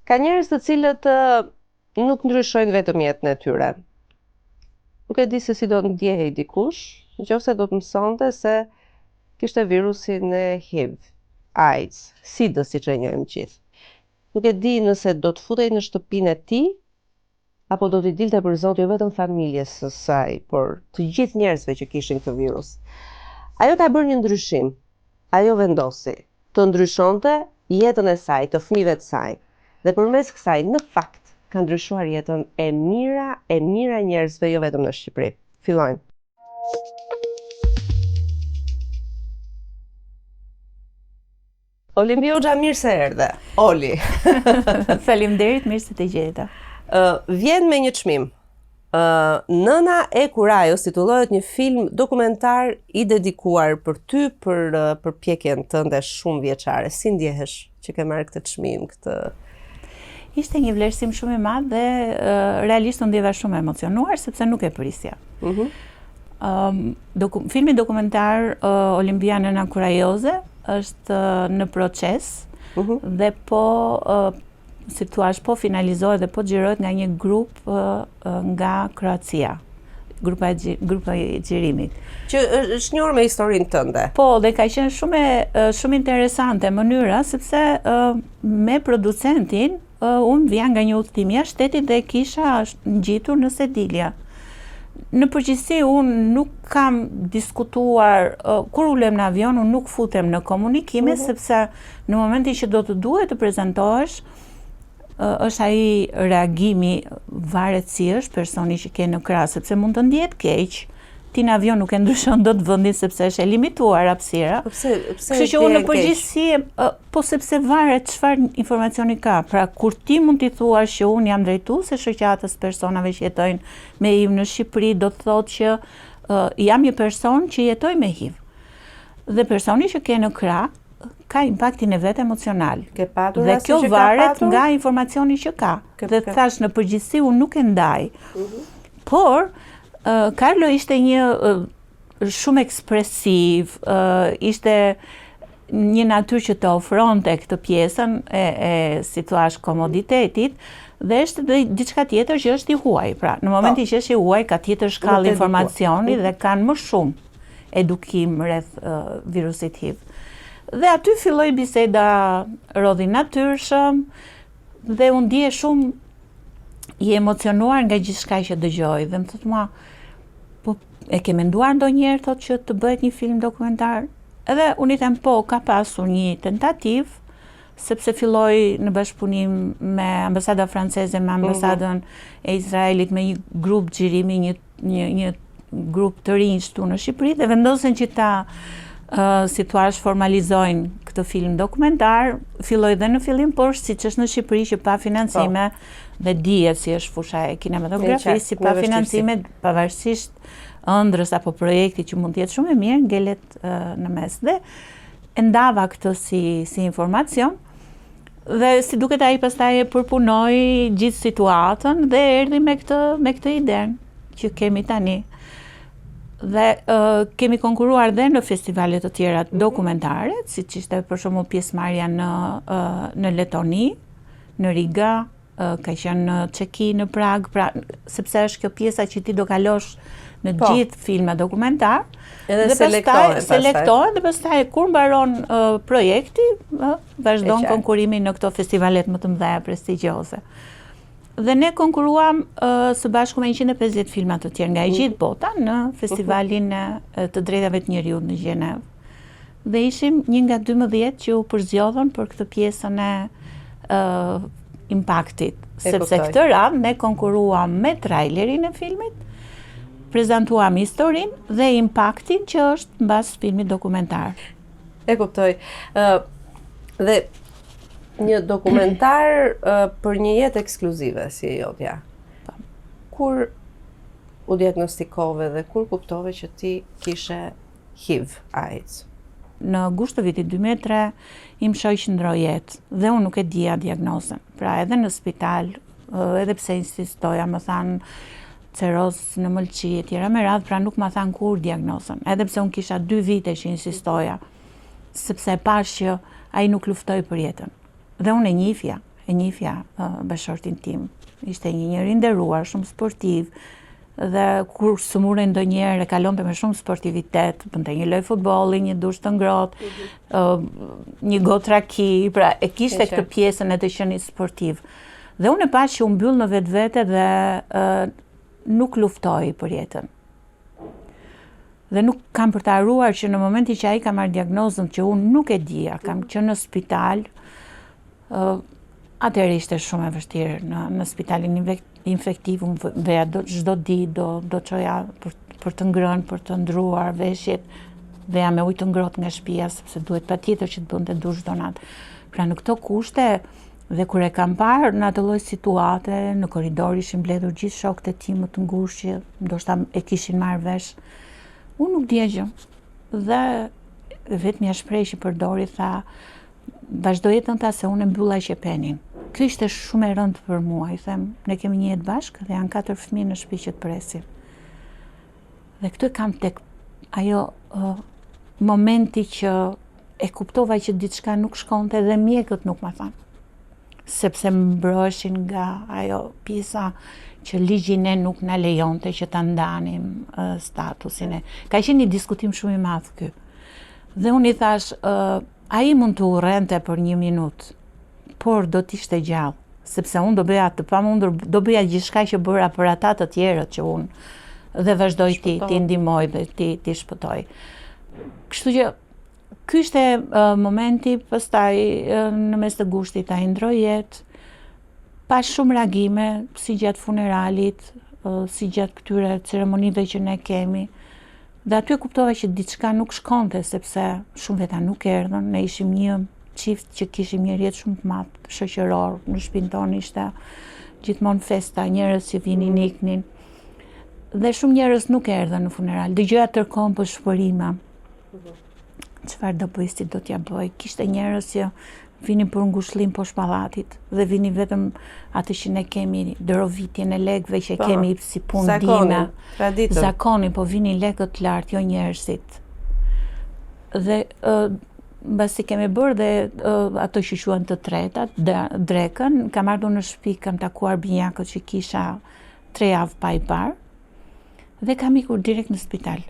Ka njerëz të cilët nuk ndryshojnë vetëm jetën e tyre. Nuk e di se si do të ndjehej dikush, nëse do të mësonte se kishte virusin e HIV, AIDS, SIDA siç e njohim gjithë. Nuk e di nëse do të futej në shtëpinë e tij, apo do t'i dilte për Zot jo vetëm familjes së saj, por të gjithë njerëzve që kishin këtë virus. Ajo ka bërë një ndryshim. Ajo vendosi të ndryshonte jetën e saj, të fëmijëve të saj. Dhe përmes kësaj, në fakt, ka ndryshuar jetën e mira njerëzve, jo vetëm në Shqipëri. Fillojmë. Oli Mbjoxha, mirë se erdhe. Oli. Faleminderit, mirë se të gjeta. Vjen me një çmim. Nëna e Kurajos titullohet një film dokumentar i dedikuar për ty, për përpjekjen tënde shumë vjeçare. Si ndjehesh që ke marrë këtë çmim, këtë? Ishte një vlerësim shumë i madh dhe realisht u ndjeva shumë emocionuar sepse nuk e prisja. Filmi dokumentar Olimpia Nëna Kurajoze është në proces dhe si thua, po finalizohet dhe po xhirohet nga një grup nga Kroacia, grupa e xhirimit. Që është njohur me historinë tënde. Po, dhe ka qenë shumë interesante mënyra sepse me producentin unë vija nga një udhëtim jashtë shtetit dhe kisha ngjitur në Sedilja. Në përgjithësi unë nuk kam diskutuar, kur ulem në avion unë nuk futem në komunikime sepse në momentin që do të duhet të prezantohesh është ai reagimi, varet si është personi që ke në krah, sepse mund të ndihet keq, ti në avion nuk e ndryshon dot vendin sepse është e limituar hapësira. Kështu që unë në përgjithësi, po sepse varet çfarë informacioni ka. Pra kur ti mund t'i thuash që unë jam drejtuese shoqatës personave që jetojnë me HIV në Shqipëri, do të thotë që jam një person që jetoj me HIV. Dhe personi që ke në krah ka impaktin e vet emocional. Dhe kjo varet nga informacioni që ka. Dhe thash në përgjithësi unë nuk e ndaj. Por Carlo ishte një shumë ekspresiv, ishte një natyrë që të ofronte këtë pjesën e si thua komoditetit dhe është diçka tjetër që është i huaj. Pra, në momentin që është i huaj ka tjetër shkallë informacioni dhe kanë më shumë edukim rreth virusit HIV. Dhe aty filloi biseda rodhi natyrshëm dhe unë ndije shumë i emocionuar nga gjithçka që dëgjoj dhe më thotë mua, po e ke menduar ndonjëherë thotë që të bëhet një film dokumentar? Edhe unë i them po, ka pasur një tentativë, sepse filloi në bashkëpunim me ambasada franceze, me ambasadën e Izraelit, me një grup xhirimi, një grup të rinj këtu në Shqipëri dhe vendosen që ta si thua formalizojnë këtë film dokumentar, filloi dhe në fillim, por siç është në Shqipëri që pa financime dhe dihet si është fusha e kinematografisë, si pa financime, pavarësisht ëndrrës apo projekti që mund të jetë shumë e mirë, ngelet në mes. Dhe e ndava këtë si informacion dhe si duket ai pastaj e përpunoi gjithë situatën dhe erdhi me këtë idenë që kemi tani. Dhe kemi konkuruar dhe në festivale të tjera dokumentare, siç ishte për shembull pjesëmarrja në Letoni, në Riga, ka qenë në Çeki, në Prag, pra sepse është kjo pjesa që ti do kalosh në gjithë filma dokumentar. Edhe selektohen dhe pastaj kur mbaron projekti, vazhdon konkurimi në këto festivalet më të mëdha prestigjioze. Dhe ne konkuruam së bashku me 150 filma të tjerë nga e gjithë bota në festivalin të drejtave të njerëzit në Gjenev. Dhe ishim një nga 12 që u përzgjodhën për këtë pjesën e impaktit. Sepse këtë radhë ne konkuruam me trailerin e filmit, prezantuam historinë dhe impaktin që është mbas filmit dokumentar. E kuptoj. Dhe një dokumentar për një jetë ekskluzive si e jotja. Kur u diagnostikove dhe kur kuptove që ti kishe HIV, AIDS? Në gusht të vitit 2003 im shoq ndroi jetë dhe unë nuk e dija diagnozën. Pra edhe në spital, edhe pse insistoja, më thanë cerozë në mëlçi e tjera me radhë, pra nuk më thanë kur diagnozën. Edhe pse unë kisha 2 vite që insistoja, sepse e pash që ai nuk luftoi për jetën. Dhe unë e njihja, e njifja bashortin tim. Ishte një njeri nderuar, shumë sportiv, dhe kur sëmure ndonjëherë e kalonte me shumë sportivitet, bënte një lojë futbolli, një dush të ngrohtë, një gotë raki, pra e kishte këtë pjesën e të qenit sportiv. Dhe unë e pa që u mbyll në vetvete dhe nuk luftoi për jetën. Dhe nuk kam për të harruar që në momenti që ai ka marrë diagnozën që unë nuk e dija, kam qenë në spital, atëherë ishte shumë e vështirë në spitalin infektiv, unë veja çdo ditë do çoja për të ngrënë, për të ndruar veshjet, veja me ujë të ngrohtë nga shtëpia sepse duhet patjetër që të bënte dush çdo natë. Pra në këto kushte dhe kur e kam parë në atë lloj situate, në korridor ishin mbledhur gjithë shokët e tij më të ngushtë që ndoshta e kishin marrë vesh. Unë nuk dija gjë. Dhe vetëm ja shpreh që përdori, tha, vazhdo jetën ta se unë e mbylla qepenin. Kjo ishte shumë e rëndë për mua, i them, ne kemi një jetë bashkë dhe janë 4 fëmijë në shtëpi që të presin. Dhe këtu e kam tek ajo momenti që e kuptova që diçka nuk shkonte dhe mjekët nuk ma thanë. Sepse mbroheshin nga ajo pjesa që ligji ne nuk na lejonte që ta ndanim statusin e. Ka qenë një diskutim shumë i madh ky. Dhe unë i thash, ai mund të urrente për 1 minutë, por do t'ishte gjallë, sepse unë do bëja të pamundur, do bëja gjithçka që bëra për ata të tjerët që unë dhe vazhdoj ti ndihmoj dhe ti shpëtoj. Kështu që ky ishte momenti, pastaj në mes të gushtit ai ndroi jetë, pa shumë reagime, si gjatë funeralit, si gjatë këtyre ceremonive që ne kemi. Dhe aty e kuptova që diçka nuk shkonte, sepse shumë veta nuk erdhën, ne ishim një çift që kishim një rrjet shumë të madh shoqëror, në shtëpinë tonë ishte gjithmonë festa, njerëz që vinin iknin. Dhe shumë njerëz nuk erdhën në funeral. Dëgjoja tërkohën për shpërime. Çfarë do bëj, si do t'ja bëj? Kishte njerëz që vinin për ngushëllim poshtë pallatit dhe vinin vetëm atë që ne kemi dërovitjen e lekëve që kemi si punë dina. Zakonin, po vinin lekët të lartë, jo njerëzit. Dhe mbasi kemi bërë dhe ato që quhen të tretat, drekën, kam ardhur në shtëpi, kam takuar binjakët që kisha 3 javë pa i parë dhe kam ikur direkt në spital.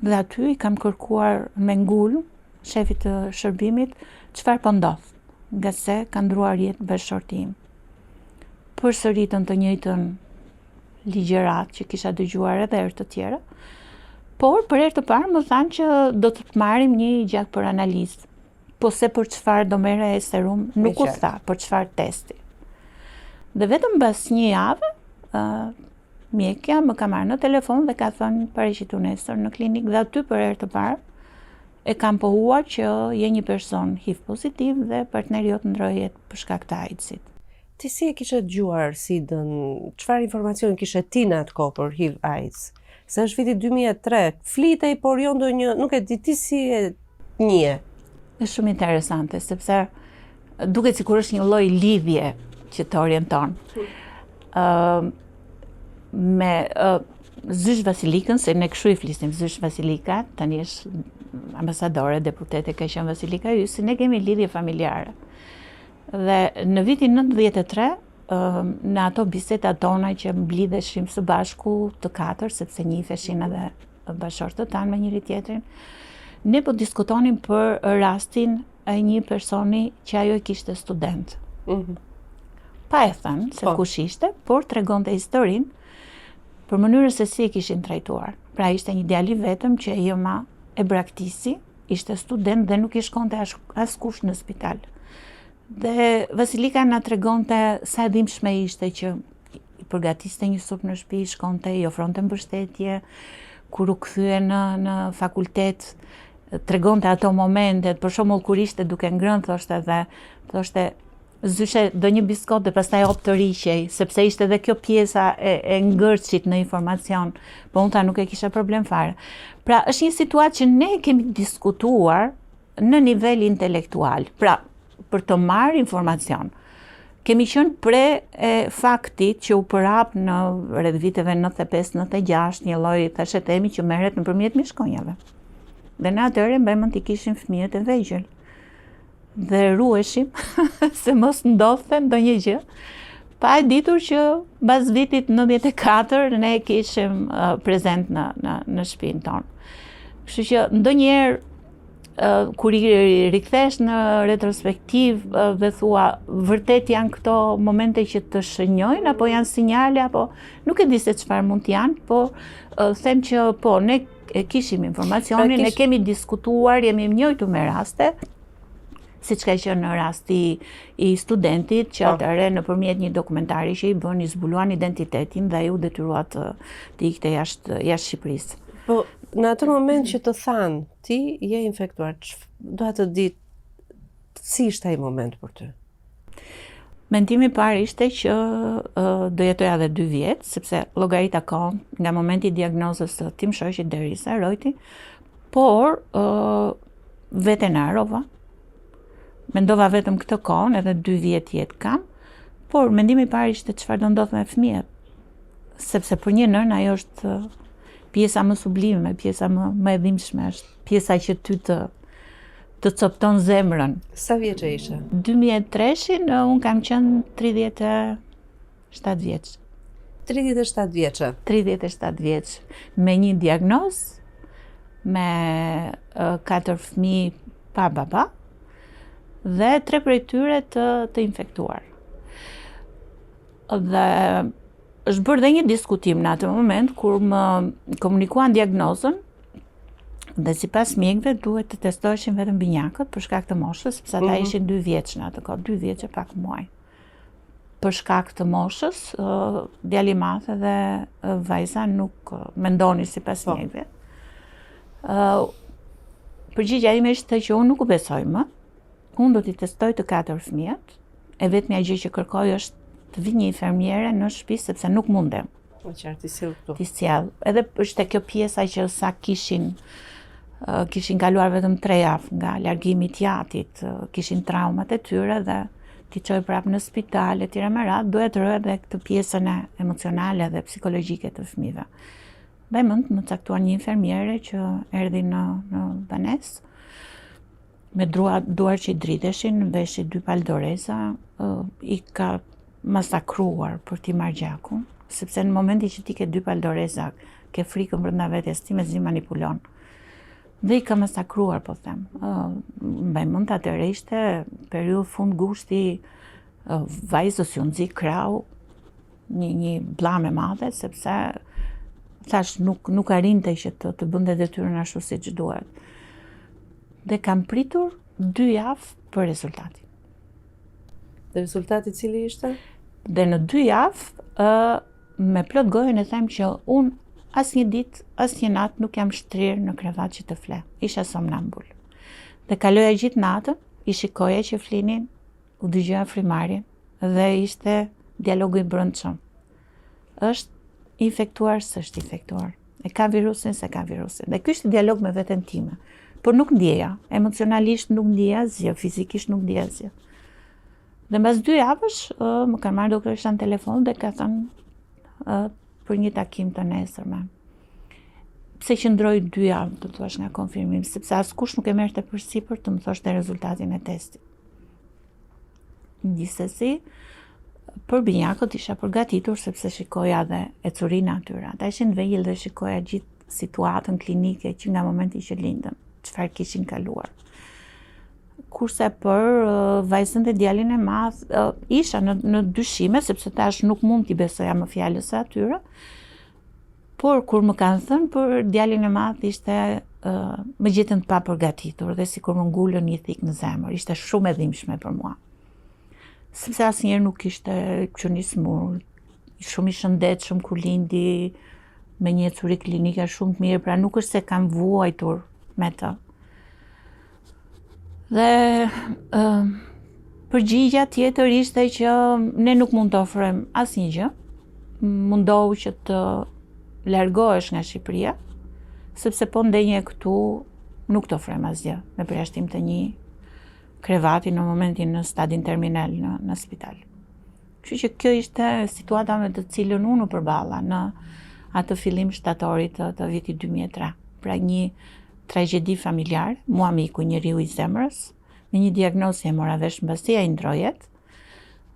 Dhe aty i kam kërkuar me ngul shefit të shërbimit çfarë po ndodh, nga se ka ndruar jetë bashorti im. Përsëritën të njëjtën ligjërat që kisha dëgjuar edhe herë të tjera, por për herë të parë më thanë që do të marrim një gjak për analizë. Po se për çfarë do merre e serum, nuk u tha, për çfarë testi. Dhe vetëm mbas 1 javë, mjekja më ka marrë në telefon dhe ka thënë paraqitu nesër në klinikë, dhe aty për herë të parë e kam pohuar që je një person HIV pozitiv dhe partneri jot ndroi jetë për shkak të AIDS-it. Ti si e kishe dëgjuar SIDA-n? Çfarë informacioni kishe ti në atë kohë për HIV AIDS? Se është viti 2003, flitej, por jo ndonjë, nuk e di ti si e nje. Është shumë interesante, sepse duket sikur është një lloj lidhje që të orienton. Me Zysh Vasilikën, se ne kështu i flisnim, Zysh Vasilika, tani është ambasadore, deputete ka qenë Vasilika Hysi, ne kemi lidhje familjare. Dhe në vitin 93, në ato bisedat tona që mblidheshim së bashku të 4, sepse njiheshin edhe bashortët tanë me njëri tjetrin, ne po diskutonim për rastin e një personi që ajo e kishte student. Pa e thënë se kush ishte, por tregonte historinë për mënyrën se si e kishin trajtuar. Pra ishte një djalë i vetëm që Joma e braktisi, ishte student dhe nuk i shkonte askush në spital. Dhe Vasilika na tregonte sa e dhimbshme ishte që i përgatiste një sup në shtëpi, shkonte, i ofronte mbështetje, kur u kthye në fakultet, tregonte ato momentet, për shembull kur ishte duke ngrënë, thoshte Zyshe do një biskot dhe pastaj hop të riqej, sepse ishte edhe kjo pjesa e ngërçit në informacion, po unë ta nuk e kisha problem fare. Pra është një situatë që ne kemi diskutuar në nivel intelektual, pra për të marrë informacion. Kemi qenë pre faktit që u përhap në rreth viteve 95-96, një lloj thashë themi që merret nëpërmjet mishkonjave. Dhe në atëherë mbajmë të kishim fëmijët e vegjël. dhe ruheshim se mos ndodhte ndonjë gjë. Pa e ditur që mbas vitit 94 ne kishim prezent në shtëpinë tonë. Kështu që ndonjëherë kur i rikthesh në retrospektiv dhe thua vërtet janë këto momente që të shënjojnë apo janë sinjale apo nuk e di se çfarë mund të janë, po them që po ne e kishim informacionin, ne kemi diskutuar, jemi njëjtur me raste, siç ka qenë në rasti i studentit që atëherë nëpërmjet një dokumentari që i bën, i zbuluan identitetin dhe ai u detyrua të ikte jashtë Shqipërisë. Po, në atë moment që të thanë, ti je infektuar, doja të di si ishte ai moment për ty? Mendimi i parë ishte që do jetoja edhe 2 vjet, sepse llogarita kohën nga momenti i diagnozës së tim shoqit deri sa Rojti, por veten e harrova. Mendova vetëm këtë kohën, edhe 2 vjet jetë kam, por mendimi i parë ishte çfarë do ndodh me fëmijët. Sepse për një nën ajo është pjesa më sublime, pjesa më e dhimbshme, është pjesa që ty të copton zemrën. Sa vjeçë ishe? 2003-shin unë kam qenë 37 vjeç. 37 vjeçë. 37 vjeç. Me një diagnozë, me 4 fëmijë pa baba dhe 3 prej tyre të infektuar. Dhe është bërë dhe një diskutim në atë moment kur më komunikuan diagnozën dhe sipas mjekëve duhet të testoheshin vetëm binjakët për shkak të moshës, sepse ata ishin 2 vjeç në atë kohë, 2 vjeç e pak muaj. Për shkak të moshës, djali i madh dhe vajza nuk mendonin sipas mjekëve. Përgjigjja ime ishte që unë nuk u besoj më. Unë do t'i testoj të 4 fëmijët. E vetmja gjë që kërkoj është të vi një infermiere në shtëpi sepse nuk mundem. Qartë i sill këtu. Ti sjell. Edhe është kjo pjesa që sa kishin kaluar vetëm 3 javë nga largimi i jatit, kishin traumat e tyre dhe ti çoj prapë në spital etj. Me radhë, duhet të rrojë edhe këtë pjesën emocionale dhe psikologjike të fëmijëve. Mbaj mend më caktuar një infermiere që erdhi në banesë me duar që i driteshin, veshi 2 paldoreza, i ka masakruar për t'i marrë gjakun, sepse në momenti që ti ke 2 paldoreza, ke frikën brenda vetes, ti mezi manipulon. Dhe i ka masakruar, po them. Mbaj mend atëherë ishte periudhë fund gushti, vajzës ju nxi krau, një bllame madhe, sepse thash nuk arrinte që të bënte detyrën ashtu siç duhet. Dhe kam pritur 2 javë për rezultatin. Dhe rezultati cili ishte? Dhe në 2 javë, me plot gojën e them që unë asnjë ditë, asnjë natë nuk jam shtrirë në krevat që të fle. Isha somnambul. Dhe kaloja gjithë natën, i shikoja që flinin, u dëgjoja frymarrjen dhe ishte dialogu i brendshëm. Është infektuar, s'është infektuar. E ka virusin, se ka virusin. Dhe ky ishte dialog me veten time. Por nuk ndjeja, emocionalisht nuk ndjeja asgjë, fizikisht nuk ndjeja asgjë. Dhe mbas 2 javësh, më kanë marrë doktorisha në telefon dhe ka thënë për një takim të nesërme. Pse qëndroi 2 javë, do thuash nga konfirmim, sepse askush nuk e merrte përsipër të më thoshte rezultatin e testit. Gjithsesi, për binjakët isha përgatitur sepse shikoja dhe ecurinë atyre. Ata ishin vegjël dhe shikoja gjithë situatën klinike që nga momenti që lindën, çfarë kishin kaluar. Kurse për vajzën dhe djalin e madh isha në dyshime, sepse tash nuk mund t'i besoja më fjalës së atyre. Por kur më kanë thënë për djalin e madh ishte më gjetën të papërgatitur dhe sikur më ngulën një thik në zemër. Ishte shumë e dhimbshme për mua. Sepse asnjëherë nuk ishte qenismur, shumë i shëndetshëm kur lindi, me një ecuri klinike shumë të mirë, pra nuk është se kam vuajtur me të. Dhe përgjigja tjetër ishte që ne nuk mund të ofrojmë asnjë gjë, mundohu që të largohesh nga Shqipëria, sepse po ndenje këtu nuk të ofrojmë asgjë, me përjashtim të një krevati në momentin në stadin terminal në spital. Kështu që kjo ishte situata me të cilën unë u përballa në atë fillim shtatorit të vitit 2003. Pra një tragjedi familjar, mua miku njeriu i zemrës, me një diagnozë e mora vesh mbasi ai ndrojet.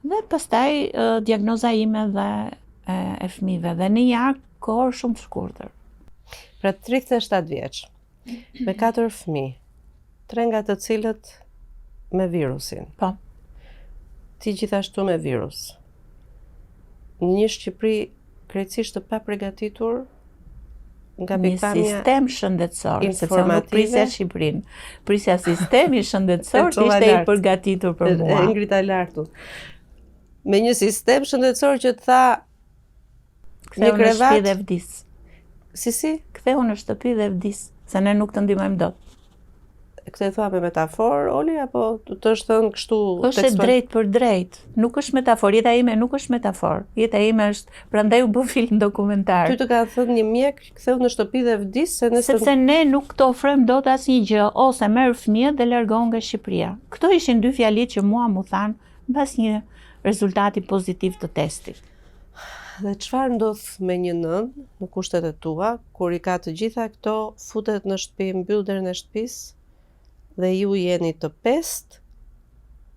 Dhe pastaj diagnoza ime dhe e fëmijëve dhe në një kohë shumë të shkurtër. Pra 37 vjeç, me 4 fëmijë, 3 nga të cilët me virusin. Po. Ti gjithashtu me virus. Një Shqipëri krejtësisht të paprigatitur nga një sistem shëndetësor, sepse unë nuk prisja Shqipërinë, prisja sistemi shëndetësor që ishte i përgatitur për mua. E ngrita lartu. Me një sistem shëndetësor që të tha Ktheu në shtëpi dhe vdis. Si? Ktheu në shtëpi dhe vdis, se ne nuk të ndihmojmë dot. Këtë e thua me metaforë, Oli, apo të është thënë kështu tekstual? Është drejt për drejt, nuk është metaforë, jeta ime nuk është metaforë, jeta ime është, prandaj u bë film dokumentar. Ty të ka thënë një mjek, ktheu në shtëpi dhe vdis, sepse ne nuk të ofrojmë dot asnjë gjë, ose merr fëmijët dhe largohen nga Shqipëria. Këto ishin dy fjalitë që mua mu thanë mbas një rezultati pozitiv të testit. Dhe çfarë ndodh me një nën në kushtet e tua, kur i ka të gjitha këto, futet në shtëpi, mbyll derën e shtëpisë, dhe ju jeni të pestë,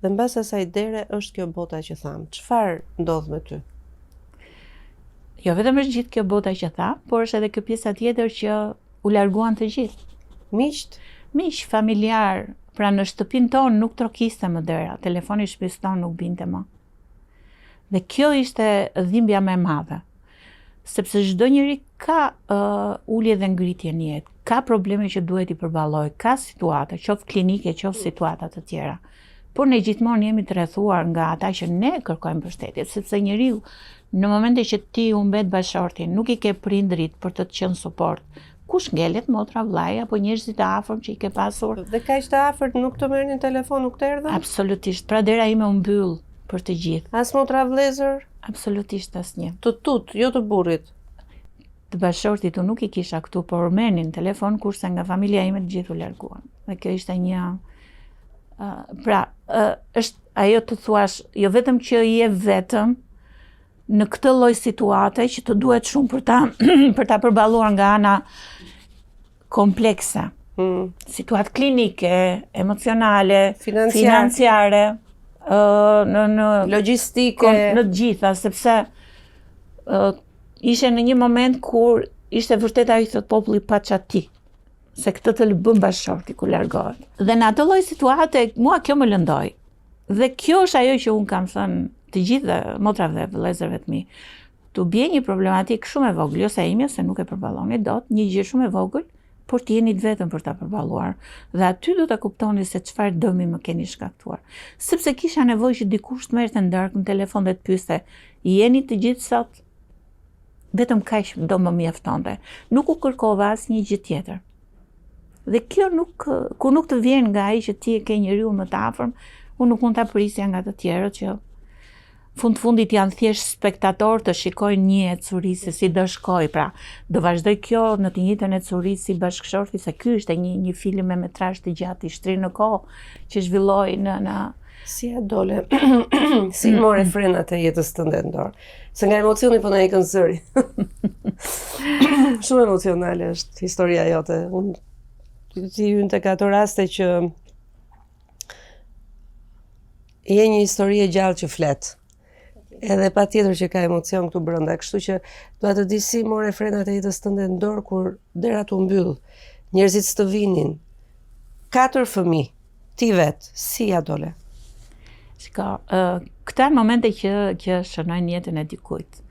dhe mbas asaj dere është kjo bota që tham. Çfarë ndodh me ty? Jo vetëm është gjithë kjo bota që tha, por është edhe kjo pjesa tjetër që u larguan të gjithë. Miqt? Miq, familjar, pra në shtëpinë tonë nuk trokiste më dera, telefoni i shtëpisë tonë nuk binte më. Dhe kjo ishte dhimbja më e madhe. Sepse çdo njeri ka ulje dhe ngritje në jetë, ka probleme që duhet i përballoj, ka situata, qoftë klinike, qoftë situata të tjera. Por ne gjithmonë jemi të rrethuar nga ata që ne kërkojmë mbështetje, sepse njeriu në momente që ti u mbet bashortin, nuk i ke prindrit për të qenë suport. Kush ngelet, motra, vllai apo njerëzit e afërm që i ke pasur? Dhe kaq të afërt nuk të merrnin telefon, nuk të erdhën? Absolutisht. Pra dera ime u mbyll për të gjithë. As motra vëllezër? Absolutisht asnjë. Të tut, jo të burrit. Të bashortit unë nuk i kisha këtu, por merrnin telefon kurse nga familja ime të gjithë u larguan. Dhe kjo ishte një është ajo të thuash, jo vetëm që je vetëm në këtë lloj situate që të duhet shumë për ta përballuar nga ana komplekse. Situatë klinike, emocionale, financiare, në logjistike, në të gjitha, sepse ishe në një moment kur ishte vërtet ajo thot populli paçati, se këtë të bën bashorti ku largohet. Dhe në atë lloj situate mua kjo më lëndoi. Dhe kjo është ajo që un kam thënë të gjithë motrave dhe vëllezërve të mi. Tu bie një problematikë shumë e vogël, ose ime se nuk e përballoni dot, një gjë shumë e vogël, por ti jeni vetëm për ta përballuar. Dhe aty do ta kuptoni se çfarë dëmi më keni shkaktuar. Sepse kisha nevojë që dikush të merrte ndarkë në telefon dhe të pyeste, jeni të gjithë sot? Vetëm kaq do më mjaftonte. Nuk u kërkova asnjë gjë tjetër. Dhe kjo kur nuk të vjen nga ai që ti e ke njeriu më të afërm, unë nuk mund ta prisja nga të tjerët që fundit janë thjesht spektator të shikojnë një ecuri se si do shkoj, pra do vazhdoj kjo në të njëjtën ecuri si bashkëshorti, se ky ishte një film me metrazh të gjatë i shtrirë në kohë që zhvilloi në si ja dole, si more frenat e jetës tënde në dorë. Se nga emocioni po na ikën zëri. Shumë emocionale është historia jote. Unë ti hyn tek ato raste që je një histori e gjallë që flet. Edhe pa tjetër që ka emocion këtu brenda, kështu që dua të di si more frenat e jetës tënde në dorë kur derat u mbyll, njerëzit të vinin, 4 fëmijë, ti vet, si ja dole? Shiko, këta momente që shënojnë jetën e dikujt.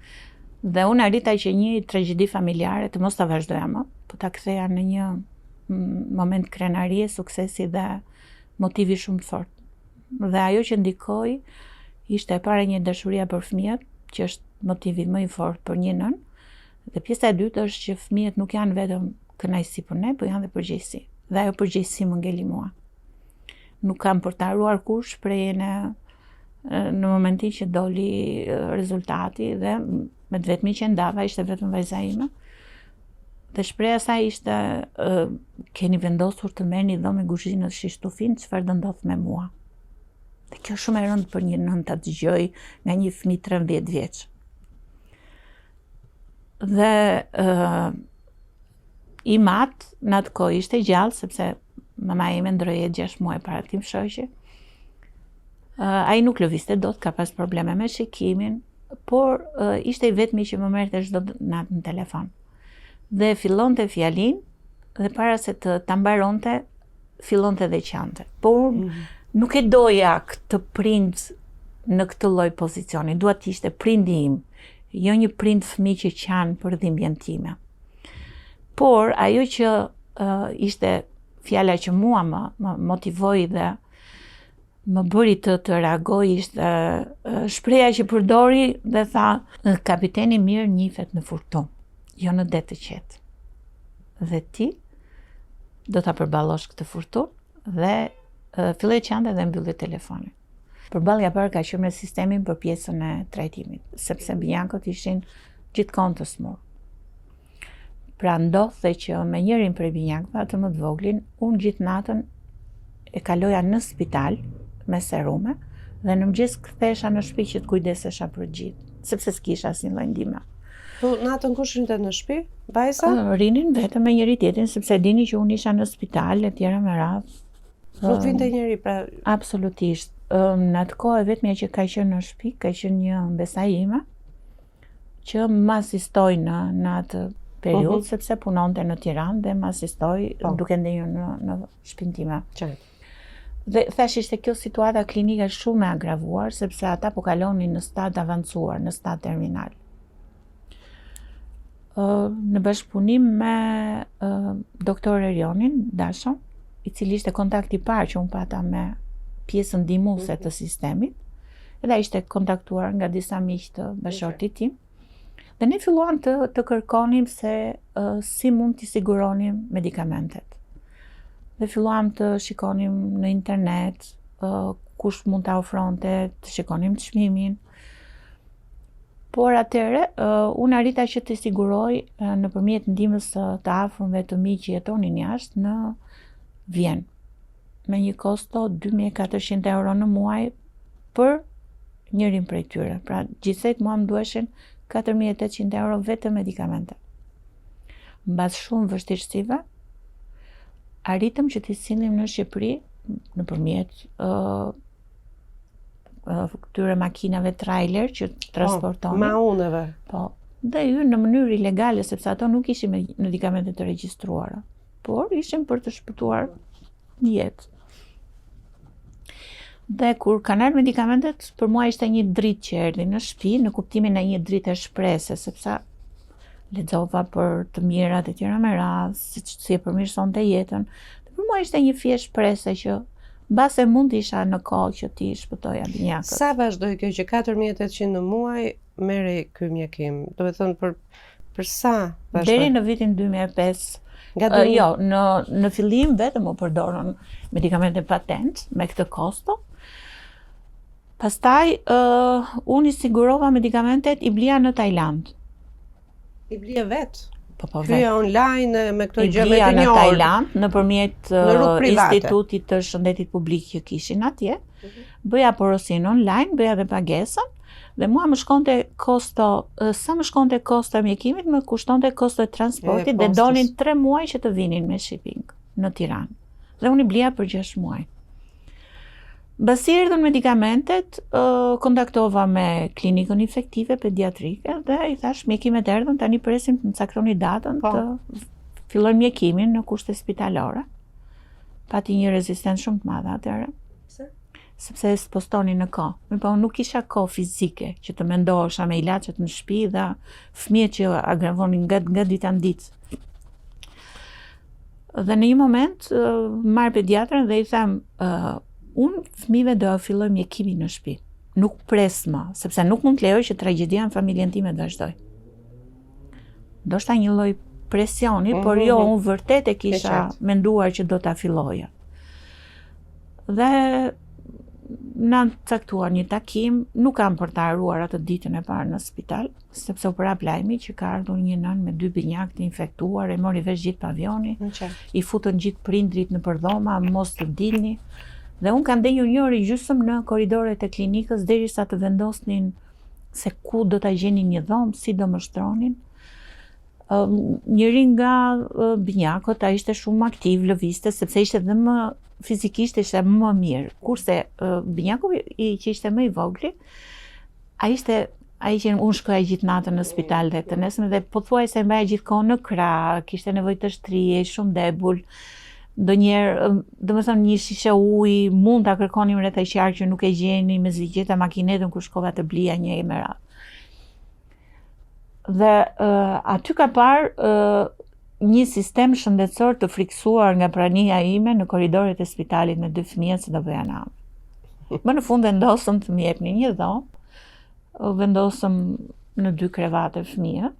Dhe unë arrita që një tragjedi familjare të mos ta vazhdoja më, po ta ktheja në një moment krenarie, suksesi dhe motivi shumë të fortë. Dhe ajo që ndikoi ishte e para një dashuria për fëmijët, që është motivi më i fortë për një nën, dhe pjesa e dytë është që fëmijët nuk janë vetëm kënaqësi për ne, por janë dhe përgjegjësi. Dhe ajo përgjegjësi më ngeli mua. Nuk kam për të haruar kur shprehjen në momentin që doli rezultati dhe me të vetmi që ndava ishte vetëm vajza ime. Dhe shpreha saj ishte keni vendosur të merrni dhomë kuzhinës shishtufin, çfarë do ndodh me mua? Dhe kjo shumë e rëndë për një nën ta dëgjoj nga një fëmijë 13 vjeç. Dhe i mat në atë kohë ishte gjallë sepse mama ime ndroje 6 muaj para këtij shoqi. Ai nuk lëvizte dot, ka pas probleme me shikimin, por ishte i vetmi që më merrte çdo natë në telefon. Dhe fillonte fjalin dhe para se ta mbaronte, fillonte dhe qante. Por nuk e doja këtë prind në këtë lloj pozicioni. Dua të ishte prindi im, jo një prind fëmijë që qan për dhimbjen time. Por ajo që ishte fjala që mua më motivoi dhe më bëri të reagoj ishte shpreha që përdori dhe tha, kapiteni mirë njihet në furtunë, jo në det të qetë. Dhe ti do ta përballosh këtë furtunë dhe filloi qante dhe mbylli telefonin. Përballja parë ka qenë me sistemin për pjesën e trajtimit, sepse Biancot ishin gjithkohë të smur. Pra ndodhte që me njërin prej Biancove, atë më të voglin, unë gjithë natën e kaloja në spital me serume dhe në mëngjes kthehesha në shtëpi që të kujdesesha për gjithë, sepse s'kisha asnjë lloj ndihme. Po natën kush rinte në shtëpi? Vajza? Rinin vetëm me njëri tjetrin sepse dini që unë isha në spital e tjera me radhë. Nuk vinte njëri pra. Absolutisht. Në atë kohë vetmja që ka qenë në shtëpi ka qenë një mbesaj ime që më asistoi në atë periudhë sepse punonte në Tiranë dhe më asistoi duke ndenjur në shtëpinë time. Dhe thash ishte kjo situata klinike shumë e agravuar sepse ata po kalonin në stad avancuar, në stad terminal. Në bashkëpunim me doktor Erionin Dashon, i cili ishte kontakti i parë që unë pata me pjesën ndihmuese të sistemit, edhe ishte kontaktuar nga disa miq të bashortit tim. Dhe ne filluam të kërkonim se si mund t'i siguronim medikamentet. Dhe filluam të shikonim në internet kush mund ta ofronte, të shikonim çmimin. Por atëre, unë arrita që të siguroj nëpërmjet ndihmës të afërmve të mi që jetonin jashtë në Vjenë, me një kosto 2.400 euro në muaj për njërin prej tyre. Pra gjithsej mua më duheshin 4.800 euro vetëm medikamente. Mbas shumë vështirësive, arritëm që t'i sillim në Shqipëri nëpërmjet këtyre makinave trailer që transportonin. Mauneve. Po. Dhe hyn në mënyrë ilegale sepse ato nuk ishin me medikamente të regjistruara, por ishin për të shpëtuar një jetë. Dhe kur kanë ardhur medikamentet, për mua ishte një dritë që erdhi në shtëpi, në kuptimin e një drite shprese, sepse lexova për të mirat e tjera me radhë, si e përmirësonte jetën. Dhe për mua ishte një fije shprese që mbase mund isha në kohë që ti shpëtoja Biancot. Sa vazhdoi kjo që 4.800 në muaj merri ky mjekim? Do të thonë për sa vazhdoi? Deri në vitin 2005. Jo, në fillim vetëm u përdorën medikamente patent me këtë kosto. Pastaj unë i sigurova medikamentet, i blija në Tajland. I blija vet? Po Hyja online me këto gjë me të në njohur. Tajland nëpërmjet Institutit të Shëndetit Publik që kishin atje. Bëja porosin online, bëja dhe pagesën. Dhe mua më shkonte kosto, sa më shkonte kosto e mjekimit, më kushtonte kosto e transportit dhe donin 3 muaj që të vinin me shipping në Tiranë. Dhe unë i blija për 6 muaj. Mbasi erdhën medikamentet, kontaktova me klinikën infektive pediatrike dhe i thash mjekimet erdhën, tani presim të më caktoni datën të fillojmë mjekimin në kushte spitalore. Pati një rezistencë shumë të madhe atëherë. Sepse s'postoni në kohë. Po nuk kisha kohë fizike që të mendohesha me ilaçet në shtëpi dhe fëmijët që agravonin nga dita në ditë. Dhe në një moment marr pediatrën dhe i them unë fëmijëve do ja filloj mjekimin në shtëpi. Nuk pres më, sepse nuk mund të lejoj që tragjedia në familjen time të vazhdoj. Ndoshta një lloj presioni, por jo, unë vërtet e kisha menduar që do ta filloja. Dhe na caktuar një takim, nuk kam për të harruar atë ditën e parë në spital, sepse u prap lajmi që ka ardhur një nën me 2 binjak të infektuar, e mori vesh gjithë pavioni, i futën gjithë prindrit në përdhoma, mos të dilni. Dhe unë kam ndenjur një orë gjysmë në korridoret e klinikës derisa të vendosnin se ku do ta gjenin një dhomë, si do mështronin. Njëri nga binjakët, ai ishte shumë aktiv, lëvizte, sepse ishte dhe më fizikisht ishte më mirë. Kurse binjaku që ishte më i vogël, ai që unë shkoja gjithë natën në spital dhe të nesme dhe pothuajse mbaja gjithkohë në krah, kishte nevojë të shtrihej, shumë debul. Ndonjëherë, domethënë një shishe uji mund ta kërkonim rreth e qark që nuk e gjeni me zigjeta makinetën kur shkova të blija një herë me radhë. Dhe aty ka parë një sistem shëndetësor të friksuar nga prania ime në korridoret e spitalit me 2 fëmijë që do bëja namë. Më në fund vendosëm të më jepnin një dhomë, vendosëm në 2 krevate fëmijë,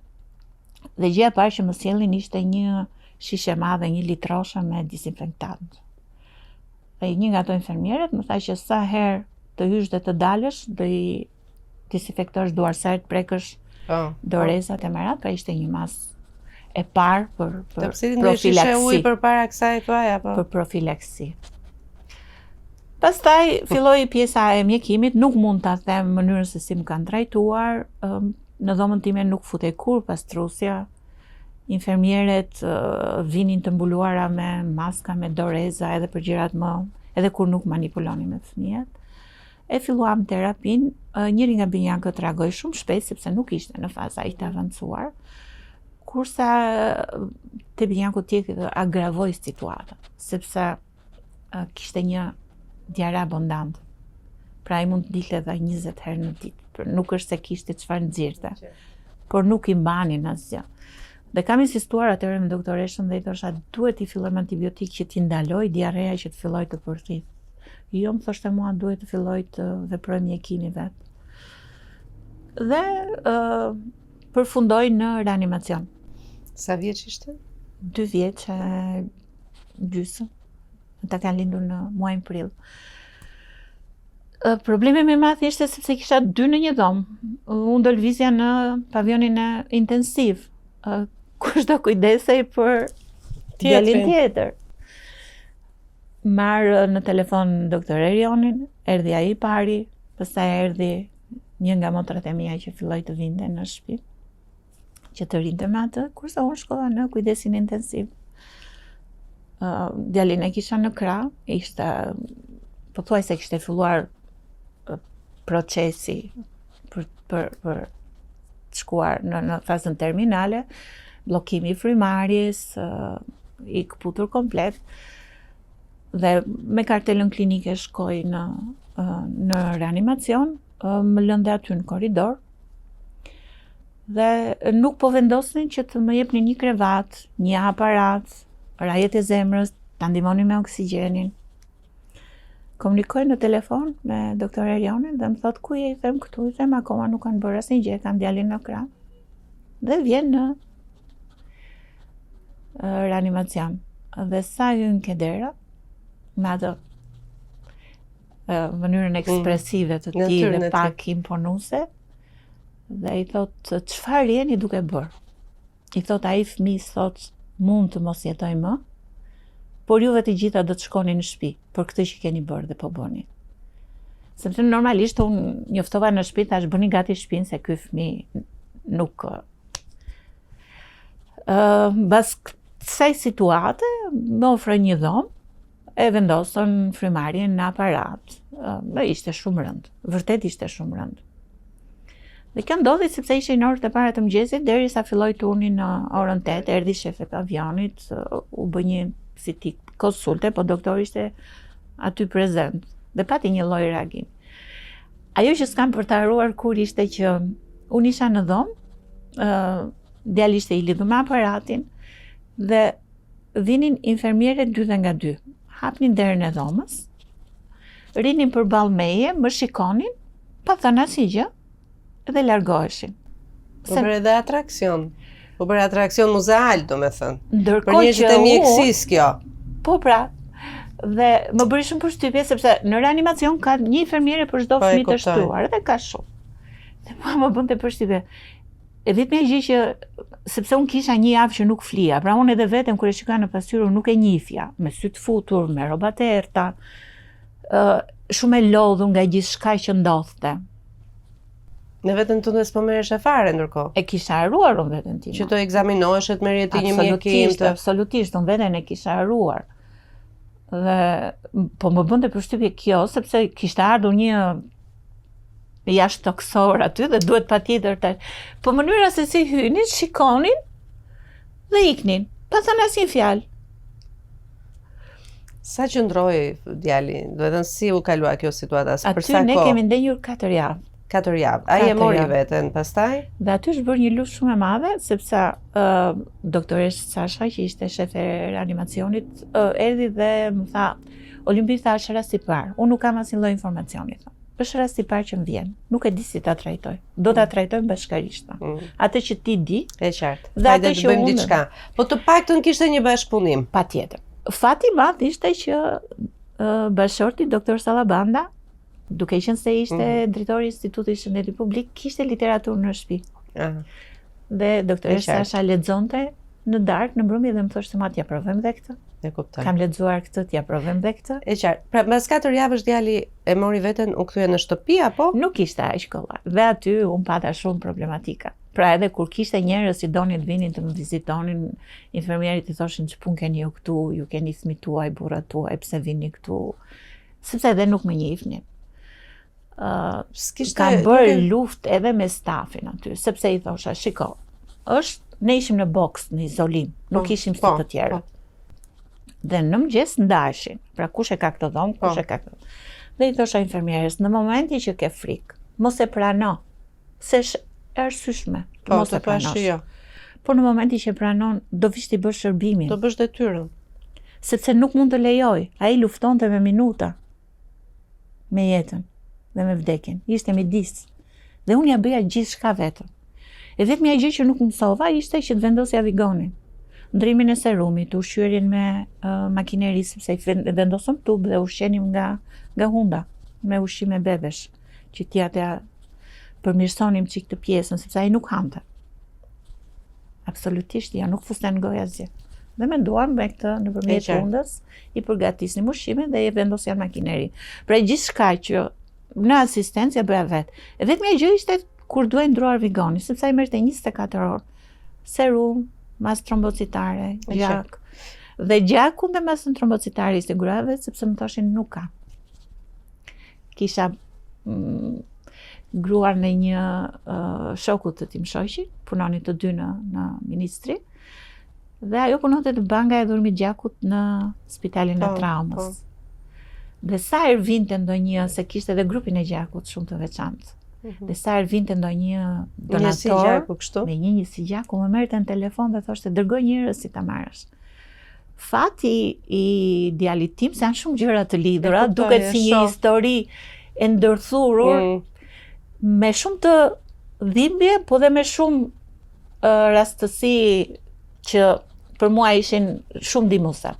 dhe gjëja e parë që më sjellin ishte një shishe madhe, 1 litroshe me disinfektant. Dhe një nga ato infermierët më tha që sa herë të hysh dhe të dalësh, do i disinfektosh duarsaret, prekësh dorezat e merat, pra ishte një mas e parë për profilaksi. Përpara kësaj apo? Për profilaksi. Pastaj filloi pjesa e mjekimit, nuk mund ta them mënyrën se si më kanë trajtuar. Në dhomën time nuk futej kur pastrusja. Infermieret vinin të mbuluara me maska, me doreza, edhe për gjërat edhe kur nuk manipulonin me fëmijët. E filluam terapin, njëri nga binjakët reagoi shumë shpejt sepse nuk ishte në faza aq të avancuar, kurse te binjaku tjetër agravoi situatën, sepse kishte një diare abondante. Pra ai mund të dilte edhe 20 herë në ditë, nuk është se kishte çfarë nxirrte, por nuk i mbanin asgjë. Dhe kam insistuar atëherë me doktoreshën dhe i thosha duhet i fillojmë antibiotik që t'i ndaloj diarea që të filloj të përthith. Jo, më thoshte mua duhet të filloj të veproj mjekimi vetë. Dhe përfundoj në reanimacion. Sa vjeç ishte? 2 vjeç e gjysmë. Ata kanë lindur në muajin prill. Problemi më i madh ishte sepse kisha 2 në një dhomë. Unë do lëvizja në pavionin e intensiv. Kushdo kujdesej për djalin tjetër. Marrë në telefon doktor Erionin, erdhi ai i pari, pastaj erdhi një nga motrat e mia që filloi të vinte në shtëpi, që të rinte me atë, kurse unë shkova në kujdesin intensiv. Djalin e kisha në krah, ishte pothuajse kishte filluar procesi për të shkuar në fazën terminale, bllokimi i frymarrjes, i kputur komplet. Dhe me kartelën klinike shkoj në reanimacion, më lënde aty në korridor dhe nuk po vendosnin që të më jepnin një krevat, një aparat, rajet e zemrës, ta ndihmonin me oksigjenin. Komunikoj në telefon me doktor Erionin dhe më thot ku je, i them këtu, i them akoma nuk kanë bërë asnjë gjë, kanë djalin në krah. Dhe vjen në reanimacion. Dhe sa hyn ke dera, me atë mënyrën ekspresive të tij dhe pak imponuese, dhe i thot çfarë jeni duke bërë? I thot ai fëmijës thot mund të mos jetoj më, por juve të gjitha do të shkoni në shtëpi për këtë që keni bërë dhe po bëni. Sepse normalisht unë njoftova në shtëpi, thash bëni gati shtëpinë se ky fëmijë nuk bas kësaj situate më ofroi një dhomë, e vendosën frymarrjen në aparat. Ishte shumë rënd, vërtet ishte shumë rënd. Dhe kjo ndodhi sepse ishte në orët e para të mëngjesit, derisa filloi turni në orën 8, erdhi shefi i avionit, u bë një si ti konsulte, po doktori ishte aty prezent dhe pati një lloj reagimi. Ajo që s'kam për të harruar kur ishte që unë isha në dhomë, djali ishte i lidhur me aparatin dhe vinin infermierët 2 dhe nga 2. Hapnin derën e dhomës, rinin përballë meje, më shikonin, pa thënë asnjë gjë, dhe largoheshin. Po bërë edhe atraksion. Po bërë atraksion muzeal, domethënë. Ndërkohë për njerëzit e mjekësisë kjo. Po pra. Dhe më bëri shumë përshtypje sepse në reanimacion ka një infermiere për çdo fëmijë të shtruar, dhe ka shumë. Dhe mua më bënte përshtypje. E vetmja gjë që sepse unë kisha një javë që nuk flija, pra unë edhe vetëm kur e shikoja në pasqyrë nuk e njihja, me sy të futur, me rroba të errta, shumë e lodhur nga gjithçka që ndodhte. Në veten tënde s'po merreshe fare ndërkohë. E kisha harruar unë veten time. Që të ekzaminoheshet merrje ti një mjekim të... Absolutisht, unë veten e kisha harruar. Dhe po më bënte përshtypje kjo, sepse kishte ardhur një jashtë toksor aty dhe duhet patjetër të... Po mënyra se si hynin, shikonin dhe iknin, pa thënë asnjë fjalë. Sa qëndroi djali? Do të thënë si u kalua kjo situata? Aty ne kemi ndenjur 4 javë. 4 javë. Ai e mori veten pastaj? Dhe aty është bërë një luftë shumë e madhe, sepse doktoresh Sasha, që ishte shefe e reanimacionit, erdhi dhe më tha, Olimpi tha, është rasti i parë. Unë nuk kam asnjë lloj informacioni. Është rasti i parë që më vjen. Nuk e di si ta trajtoj. Do ta trajtojmë bashkërisht. Atë që ti di. E qartë. Dhe atë që bëjmë diçka. Po të paktën kishte një bashkëpunim. Patjetër. Fati i madh ishte që bashorti doktor Sallabanda, duke qenë se ishte drejtori i Institutit Shëndetit Publik, kishte literaturë në shtëpi. Dhe doktoresh Sasha lexonte në darkë, në mbrëmje, dhe më thoshte ma t'ja provojmë dhe këtë. E kuptoj. Kam lexuar këtë, t'ja provojmë dhe këtë. E qartë. Pra mbas 4 javësh djali e mori veten, u kthye në shtëpi apo? Nuk ishte aq kollaj. Dhe aty unë pata shumë problematika. Pra edhe kur kishte njerëz që donin të vinin të më vizitonin, infermierit i thoshin ç'pun keni ju këtu, ju keni fëmijët tuaj, burrat tuaj, pse vini këtu? Sepse edhe nuk më njihnin. Kam bërë luftë edhe me stafin aty, sepse i thosha, shiko, ne ishim në boks, në izolim, nuk ishim si të tjerë. Dhe në mëngjes ndashin, pra kush e ka këtë dhomë, kush e ka këtë. Dhe i thosha infermieres, në momenti që ke frikë, mos e prano, se është arsyeshme, mos e pranosh. Po në momenti që pranon, do vish t'i bësh shërbimin. Do bësh detyrën. Sepse nuk mund të lejoj, ai luftonte me minuta, me jetën dhe me vdekjen. Ishte midis. Dhe unë ja bëja gjithçka vetëm. E vetmja gjë që nuk mësova ishte që të vendosja vigonin. Ndrimin e serumit, ushqyerjen me makineri, sepse i vendosëm tub dhe ushqenim nga hunda, me ushqime bebesh, që t'ja t'ja përmirësonim çik të pjesën, sepse ai nuk hante. Absolutisht, ja nuk fusten goja asgjë. Dhe menduam me këtë nëpërmjet hundës, i përgatisnim ushqimin dhe i vendosja makineri. Pra gjithçka që në asistencë ja bëja vetë. E vetmja gjë ishte kur duhej ndruar vigoni, sepse ai merrte 24 orë. Serum, masë trombocitare, gjak. Dhe gjakun dhe masën trombocitare i sigurave, sepse më thoshin nuk ka. Kisha gruar në një shokut të tim shoqi, punoni të dy në ministri, dhe ajo punonte të banga e dhurmit gjakut në spitalin e traumës. Dhe sa herë vinte ndonjë, se kishte edhe grupin e gjakut shumë të veçantë. Dhe sa herë vinte ndonjë donator me një njësi gjaku, më merrte në telefon dhe thoshte dërgoj njerëz si ta marrësh. Fati i djalit tim, se janë shumë gjëra të lidhura, duket si një histori e ndërthurur, me shumë të dhimbje, po dhe me shumë rastësi që për mua ishin shumë ndihmuese.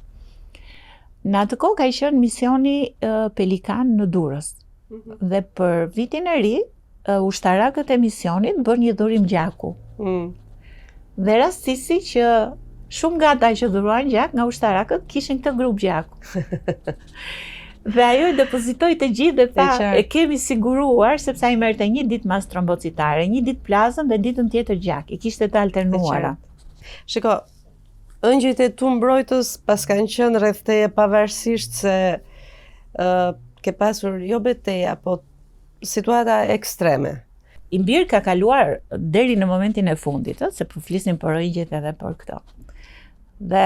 Në atë kohë ka qenë misioni Pelikan në Durrës. Dhe për vitin e ri, ushtarakët e misionit bën një dhurim gjaku. Dhe rastisi që shumë nga ata që dhuruan gjak nga ushtarakët kishin këtë grup gjaku. Dhe ajo i depozitoi të gjithë dhe tha, e kemi siguruar, sepse ai merrte një ditë mas trombocitare, një ditë plazëm dhe ditën tjetër gjak. I kishte të alternuara. Shiko, ëngjëjt e tu mbrojtës pas kanë qenë rreth teje pavarësisht se ke pasur jo betejë, apo situata ekstreme. Imbir ka kaluar deri në momentin e fundit, se po flisnim për ëngjëjt edhe për këto. Dhe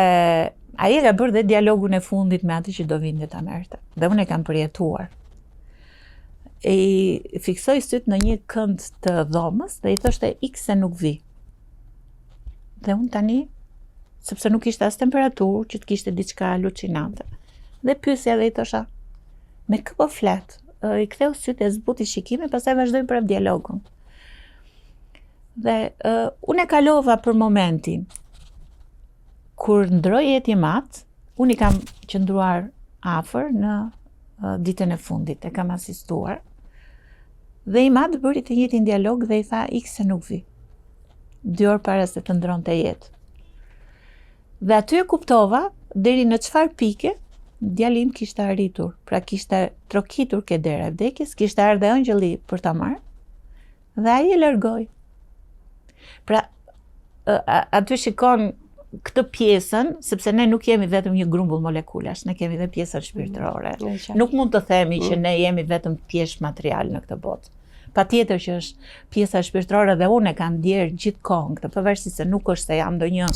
ai ka bërë dhe dialogun e fundit me atë që do vinte ta merrte. Dhe unë e kam përjetuar. I fiksoi syt në një kënd të dhomës dhe i thoshte ik se nuk vi. Dhe unë tani, sepse nuk ishte as temperaturë, që të kishte diçka alucinante. Dhe pyesja dhe i thosha, me kë po flet? I ktheu syt e zbuti shikimin, pastaj vazhdoi prap dialogun. Dhe unë e kalova për momentin kur ndroi jetimat, unë i kam qëndruar afër në ditën e fundit, e kam asistuar. Dhe i madh bëri të njëjtin dialog dhe i tha ik se nuk vi. 2 orë para se të ndronte jetë. Dhe aty e kuptova deri në çfarë pike djali im kishte arritur. Pra kishte trokitur ke dera e vdekjes, kishte ardhur ëngjëlli për ta marrë Dhe ai e largoi. Pra, aty shikon këtë pjesën, sepse ne nuk jemi vetëm një grumbull molekulash, ne kemi dhe pjesën shpirtërore. Nuk mund të themi që ne jemi vetëm pjesë material në këtë botë. Patjetër që është pjesa shpirtërore dhe unë e kam ndjerë gjithkohën këtë, pavarësisht se nuk është se jam ndonjë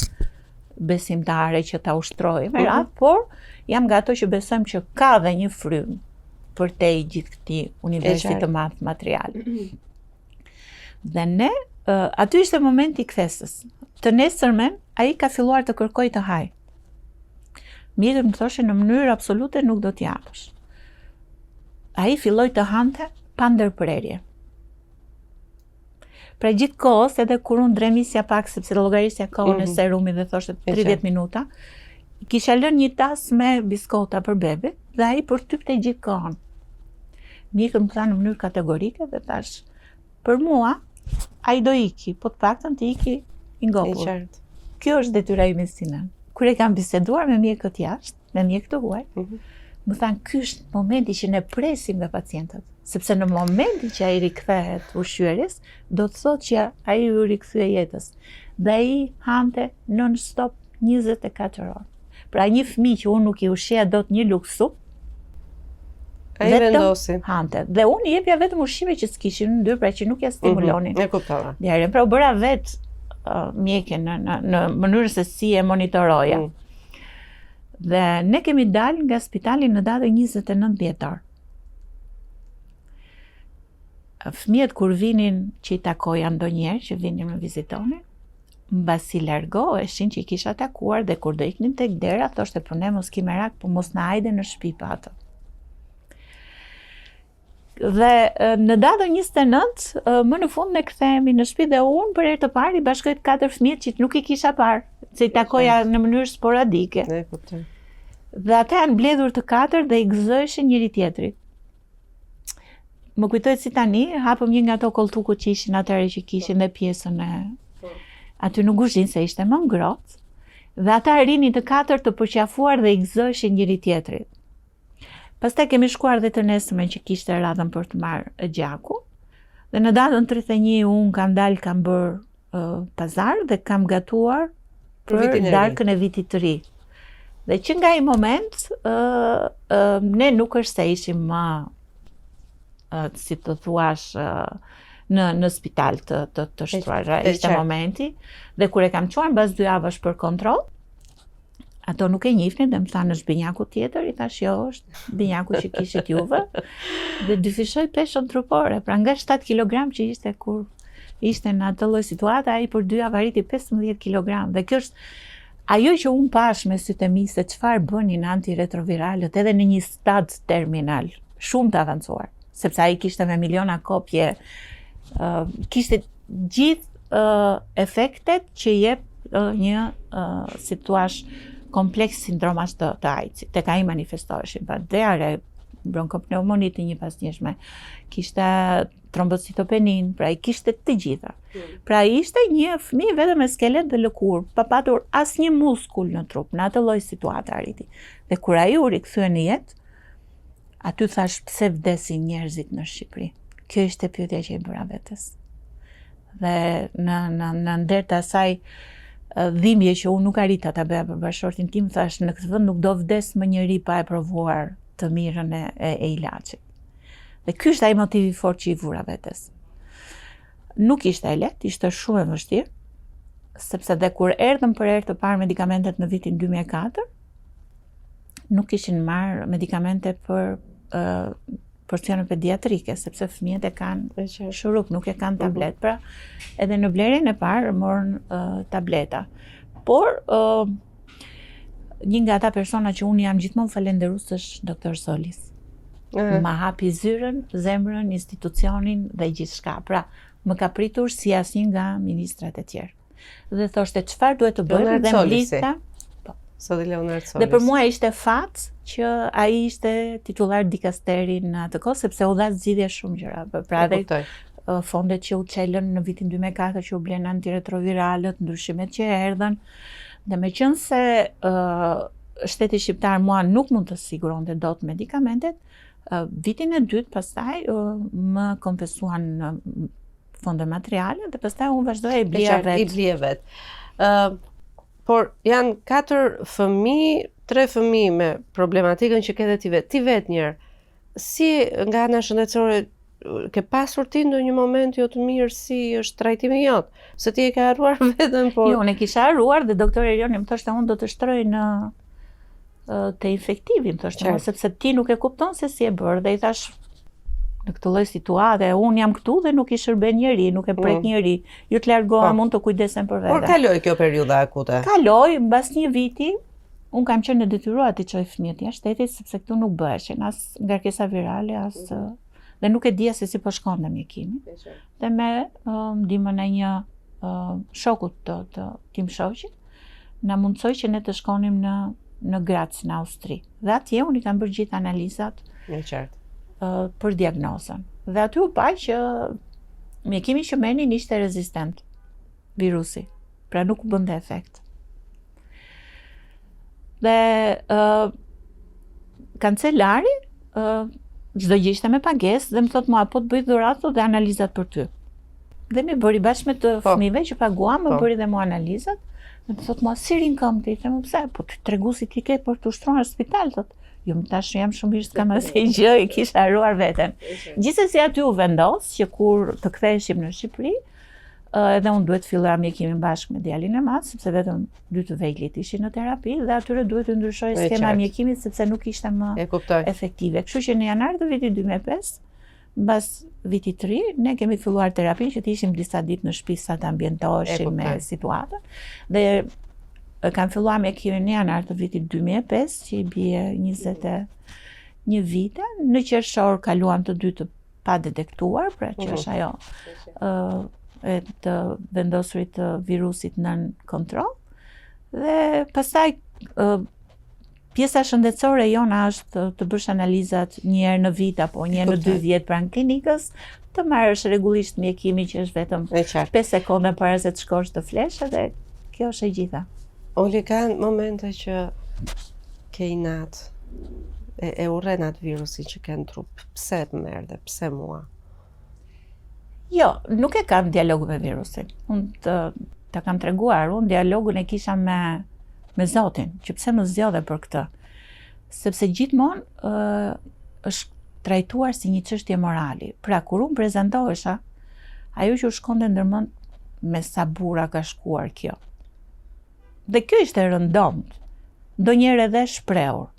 besimtare që ta ushtroj, por jam nga ato që besojmë që ka dhe një frymë përtej gjithë këtij universi të madh material. Dhe ne, aty ishte momenti i kthesës. Të nesërmen, ai ka filluar të kërkoj të haj. Mjekët më thoshin në mënyrë absolute nuk do t'japësh. Ai filloi të hante pa ndërprerje. Pra gjithë kohës, edhe kur unë dremisja pak, sepse llogarisja kohën e serumit dhe thoshte 30 minuta, kisha lënë një tas me biskota për bebe dhe ai përtypte gjithë kohën. Mjekët më thanë në mënyrë kategorike dhe thash, për mua, ai do iki, po të paktën të iki i ngopur. Kjo është detyra ime si nën. Kur e kam biseduar me mjekët jashtë, me mjekët të huaj, më thanë, ky është momenti që ne presim nga pacientët, sepse në momenti që ai rikthehet ushqyerjes, do të thotë që ai u rikthye jetës. Dhe ai hante non-stop 24 orë. Pra një fëmijë që unë nuk i ushqeja dot një luksu, ai vendosi. Hante. Dhe unë i jepja vetëm ushqime që s'kishin ndyrë, pra që nuk ja stimulonin. E kuptova. Pra u bëra vetë mjekje në mënyrë se si e monitoroja. Dhe ne kemi dalë nga spitali në datën 29 dhjetor. Fëmijët kur vinin që i takoja ndonjëherë, që vinin me vizitonin, mbasi largoheshin që i kisha takuar dhe kur do iknin tek dera, thoshte po ne mos ki merak, po mos na hajde në shtëpi pa atë. Dhe në datën 29, më në fund ne kthehemi në shtëpi dhe unë për herë të parë i bashkoj 4 fëmijët që nuk i kisha parë, se i takoja në mënyrë sporadike. Dhe ata janë mbledhur të 4 dhe i gëzoheshin njëri tjetrit. Më kujtohet si tani, hapëm një nga ato kolltukut që ishin atëherë që kishin dhe pjesën e aty në kuzhinë se ishte më ngrohtë. Dhe ata rinin të 4 të përqafuar dhe i gëzoheshin njëri tjetrit. Pastaj kemi shkuar dhe të nesërmen që kishte radhën për të marrë gjaku. Dhe në datën 31 unë kam dalë, kam bërë pazar dhe kam gatuar për darkën e vitit të ri. Dhe që nga i moment, ne nuk është se ishim më, si të thuash, në spital të shtruar. Ishte momenti. Dhe kur e kam quar mbas 2 javësh për kontroll, ato nuk e njihnin dhe më thanë është binjaku tjetër, i thash jo është binjaku që kishit juve, dhe dyfishoj peshën trupore, pra nga 7 kg që ishte kur ishte në atë lloj situata, ai për 2 javë arriti 15 kg, dhe kjo është ajo që unë pash me sytë e mi se çfarë bënin antiretroviralët edhe në një stad terminal, shumë të avancuar, sepse ai kishte me miliona kopje, kishte gjithë efektet që jep një situash kompleks sindromash të AIDS-it. Tek ai manifestoheshin diare, bronkopneumoni të një pasnjëshme, kishte trombocitopenin, pra i kishte të gjitha. Pra ishte një fëmijë vetëm me skelet dhe lëkurë, pa patur asnjë muskull në trup, në atë lloj situate arriti. Dhe kur ai u rikthye në jetë, aty thash pse vdesin njerëzit në Shqipëri. Kjo ishte pyetja që i bëra vetes. Dhe në nder të asaj dhimbje që unë nuk arrita ta bëja për bashkëshortin tim, thash në këtë vend nuk do vdes më njëri pa e provuar të mirën e ilaçit. Dhe ky është ai motivi fort që i vura vetes. Nuk ishte e lehtë, ishte shumë e vështirë, sepse dhe kur erdhëm për herë të parë medikamentet në vitin 2004, nuk kishin marrë medikamente për porcione pediatrike, sepse fëmijët e kanë shurup, nuk e kanë tablet. Pra, edhe në blerjen e parë morën tableta. Por, një nga ata persona që unë jam gjithmonë falenderues është doktor Solis. Ma hapi zyrën, zemrën, institucionin dhe gjithçka. Pra, më ka pritur si asnjë nga ministrat e tjerë. Dhe thoshte çfarë duhet të bëjmë dhe mblidhta. Dhe për mua ishte fat që ai ishte titullar dikasteri në atë kohë, sepse u dha zgjidhje shumë gjëra. Pra edhe fondet që u çelën në vitin 2004 që u blen antiretroviralët, ndryshimet që erdhën. Dhe meqense shteti shqiptar mua nuk mund të siguronte dot medikamentet, vitin e dytë pastaj më konfesuan fonde materiale dhe pastaj unë vazhdoj e blija I vetë. blije vetë. Por janë 4 fëmijë, 3 fëmijë me problematikën që ke dhe ti vetë. Ti vetë njërë, si nga ana shëndetësore ke pasur ti ndonjë moment jo të mirë si është trajtimi jot? Se ti e ke harruar veten, por Jo, unë e kisha harruar dhe doktori Erioni më thoshte unë do të shtroj në te infektivi, më thoshte, sepse ti nuk e kupton se si e bërë dhe I thash në këtë lloj situate, unë jam këtu dhe nuk I shërben njeri, nuk e prek njeri, ju të largohem, unë të kujdesem për vete. Por kaloi kjo periudha akute? Kaloi, mbas një viti, unë kam qenë në detyruar të çoj fëmijët jashtë shtetit, sepse këtu nuk bëheshin as ngarkesa virale, as dhe nuk e dija se si po shkonte mjekimi. Dhe me ndihmën e një shokut të tim shoqit, na mundsoi që ne të shkonim në Graz, në Austri. Dhe atje unë I kam bërë gjithë analizat për diagnozën. Dhe aty u pa që mjekimi që merrnin ishte rezistent virusi, pra nuk bënte efekt. Dhe kancelari çdo gjë ishte me pagesë dhe më thot mua po të bëj dhuratë dhe analizat për ty. Dhe mi bëri bashkë me të fëmijëve që paguam, më bëri dhe mua analizat. Dhe më thot mua si rin këmbë, them pse? Po të tregu si ti ke për të ushtruar në spital, thot. Jo, më tash jam shumë mirë, s'kam asnjë gjë, I kisha harruar veten. Gjithsesi aty u vendos që kur të ktheheshim në Shqipëri, edhe unë duhet filloja mjekimin bashkë me djalin e madh, sepse vetëm 2 të vejlit ishin në terapi dhe atyre duhet të ndryshoj skema e mjekimit sepse nuk ishte më efektive. Kështu që në janar të vitit 2005, mbas vitit 3, ne kemi filluar terapinë që të ishim disa ditë në shtëpi sa të ambientoheshim me situatën. Dhe kam filluar mjekimin në janar të vitit 2005, që I bie 21 vite. Në qershor kaluam të 2 të pa detektuar, pra që është ajo e të vendosurit të virusit nën kontroll. Dhe pastaj pjesa shëndetësore jona është të bësh analizat një herë në vit apo një herë në 2 vjet pranë klinikës, të marrësh rregullisht mjekimin që është vetëm 5 sekonda para se të shkosh të flesh dhe kjo është e gjitha. Oli, kanë momente që ke inat, e urren atë virusin që ke në trup. Pse të merr dhe pse mua? Jo, nuk e kam dialogu me virusin. Unë ta kam treguar, unë dialogun e kisha me Zotin, që pse më zgjodhe për këtë. Sepse gjithmonë është trajtuar si një çështje morali. Pra, kur unë prezantohesha, ajo që u shkonte ndërmend me sa burra ka shkuar kjo. Dhe kjo ishte rëndomt, ndonjëherë edhe shprehur.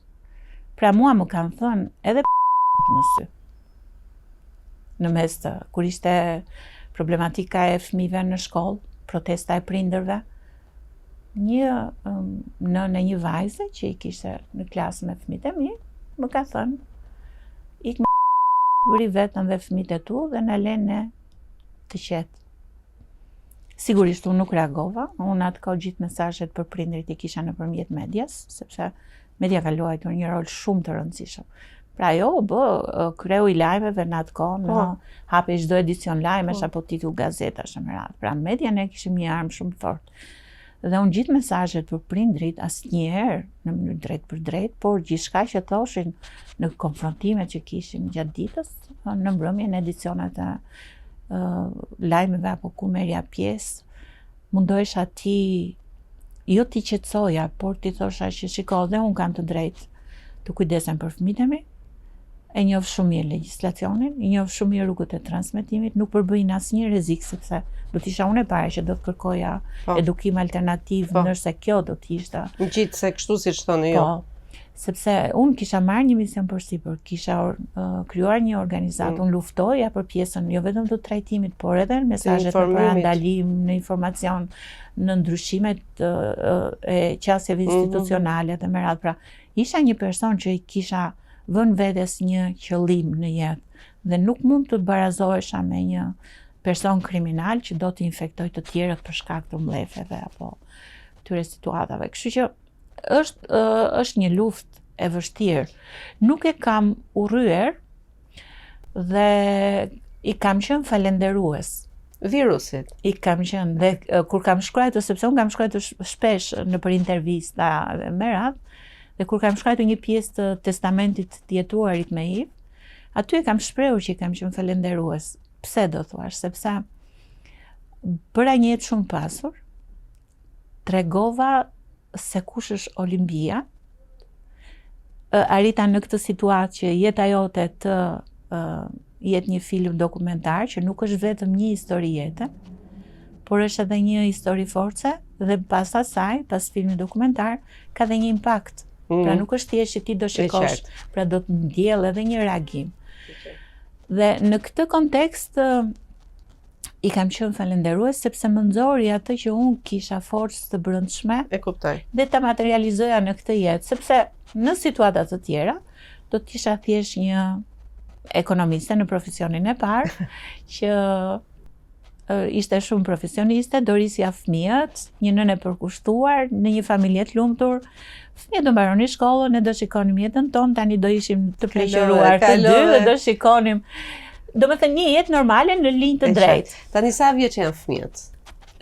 Pra mua më kanë thënë edhe në sy. Në mes të, kur ishte problematika e fëmijëve në shkollë, protesta e prindërve, një nënë e një vajze që I kishte në klasë me fëmijët e mi, më ka thënë, ik me bëri vetën dhe fëmijët e tu dhe na lën ne të qetë. Sigurisht unë nuk reagova, unë atë kohë gjithë mesazhet për prindërit I kisha nëpërmjet medias, sepse media ka luajtur një rol shumë të rëndësishëm. Pra jo, kreu I lajmeve në atë kohë, hape çdo edicion lajmesh apo titull gazetash në radhë. Pra media ne kishim një armë shumë fort. Dhe unë gjithë mesazhet për prindrit asnjëherë në mënyrë drejt për drejt, por gjithçka që thoshin në konfrontimet që kishim gjatë ditës, në mbrëmje në edicionet e lajmeve apo ku merrja pjesë, mundohesha jo ti qetësoja, por ti thosha që shiko, dhe unë kam të drejtë të kujdesem për fëmijët e mi, e njoh shumë mirë legjislacionin, I njoh shumë mirë rrugët e transmetimit, nuk përbëjnë asnjë rrezik sepse do të isha unë e para që do të kërkoja edukim alternativ, ndërsa kjo do të ishte gjithë se kështu siç thoni jo. Sepse unë kisha marrë një mision përsipër, kisha krijuar një organizatë, unë luftoja për pjesën jo vetëm të trajtimit, por edhe në mesazhet për ndalim, në informacion, në ndryshimet e qasjeve institucionale dhe me radhë. Pra, isha një person që I kisha vënë vetes një qëllim në jetë dhe nuk mund të barazohesha me një person kriminal që do të infektoj të tjerët për shkak të mbledhjeve apo këtyre situatave. Kështu që është një luftë e vështirë. Nuk e kam urryer dhe I kam qenë falenderues virusit. I kam qenë dhe kur kam shkruar, sepse unë kam shkruar shpesh në për intervista me radhë, dhe kur kam shkruar një pjesë të testamentit të jetuarit me HIV, aty e kam shprehur që I kam qenë falenderues. Pse do thuash? Sepse bëra një jetë shumë pasur, tregova se kush është Olimpia, arrita në këtë situatë që jeta jote të jetë një film dokumentar që nuk është vetëm një histori jete, por është edhe një histori force dhe pas asaj, pas filmit dokumentar, ka dhe një impact. Pra nuk është thjesht që ti do shikosh, pra do të ndjell edhe një reagim. Dhe në këtë kontekst i kam qenë falenderues sepse më nxori atë që unë kisha forcë të brendshme E kuptoj. dhe ta materializoja në këtë jetë, sepse në situata të tjera do të isha thjesht një ekonomiste në profesionin e parë që ishte shumë profesioniste, do risja fëmijët, një nënë e përkushtuar, në një familje të lumtur. Fëmijët do mbaronin shkollën, ne do shikonim jetën tonë, tani do ishim të pleqëruar të dy dhe do shikonim. Do me thënë një jetë normale në linjë të drejtë. Tani sa vjeç janë fëmijët?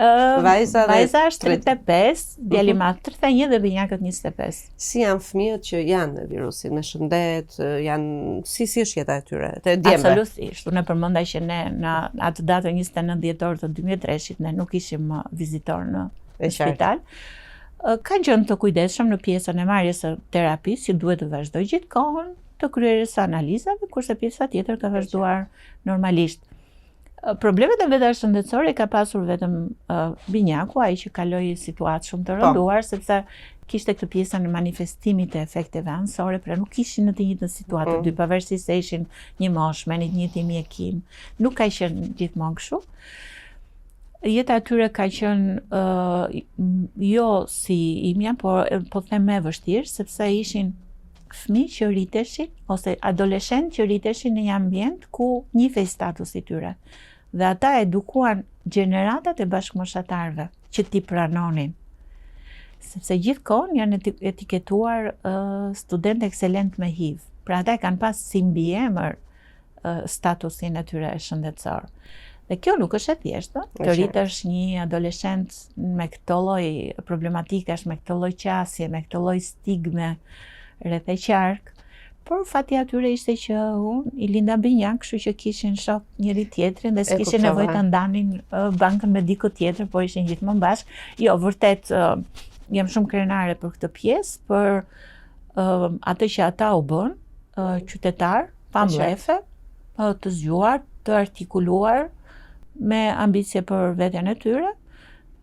Vajza është 35, djali madh 31 dhe binjakët 25. Si janë fëmijët që janë me virusin, me shëndet, janë si është jeta e tyre, të djemve? Absolutisht. Unë përmenda që ne në atë datë 29 dhjetor të 2003 ne nuk ishim vizitor në spital. Kanë qenë të kujdesshëm në pjesën e marrjes së terapisë, që duhet të vazhdoj gjithkohën, të kryerjes së analizave, kurse pjesa tjetër ka vazhduar normalisht. Problemet e veta shëndetësore ka pasur vetëm binjaku, ai që kaloi situatë shumë të rënduar, sepse kishte këtë pjesën e manifestimit të efekteve anësore, pra nuk ishin në të njëjtën situatë të dy, pavarësisht se ishin një moshë me një të njëjtin mjekim. Nuk ka qenë gjithmonë kështu. Jeta e tyre ka qenë jo si imja, por po them më vështirë, sepse ishin fëmijë që rriteshin ose adoleshentë që rriteshin në një ambient ku njihej statusi i tyre. Dhe ata edukuan gjeneratat e bashkëmoshatarëve që ti pranonin. Sepse gjithkohën janë etiketuar student ekselent me HIV. Pra ata kanë pas si mbiemër statusin e tyre shëndetësor. Dhe kjo nuk është e thjeshtë, të rritesh një adoleshent me këtë lloj problematikash, me këtë lloj qasje, me këtë lloj stigme rreth e qark, por fati atyre ishte që unë i linda binjak, kështu që kishin shok njëri tjetrin dhe s'kishin nevojë të ndanin bankën me dikë tjetër, po ishin gjithmonë bashkë. Jo, vërtet jam shumë krenare për këtë pjesë, për atë që ata u bën, qytetar, pa mblefe, të zgjuar, të artikuluar, me ambicie për veten e tyre,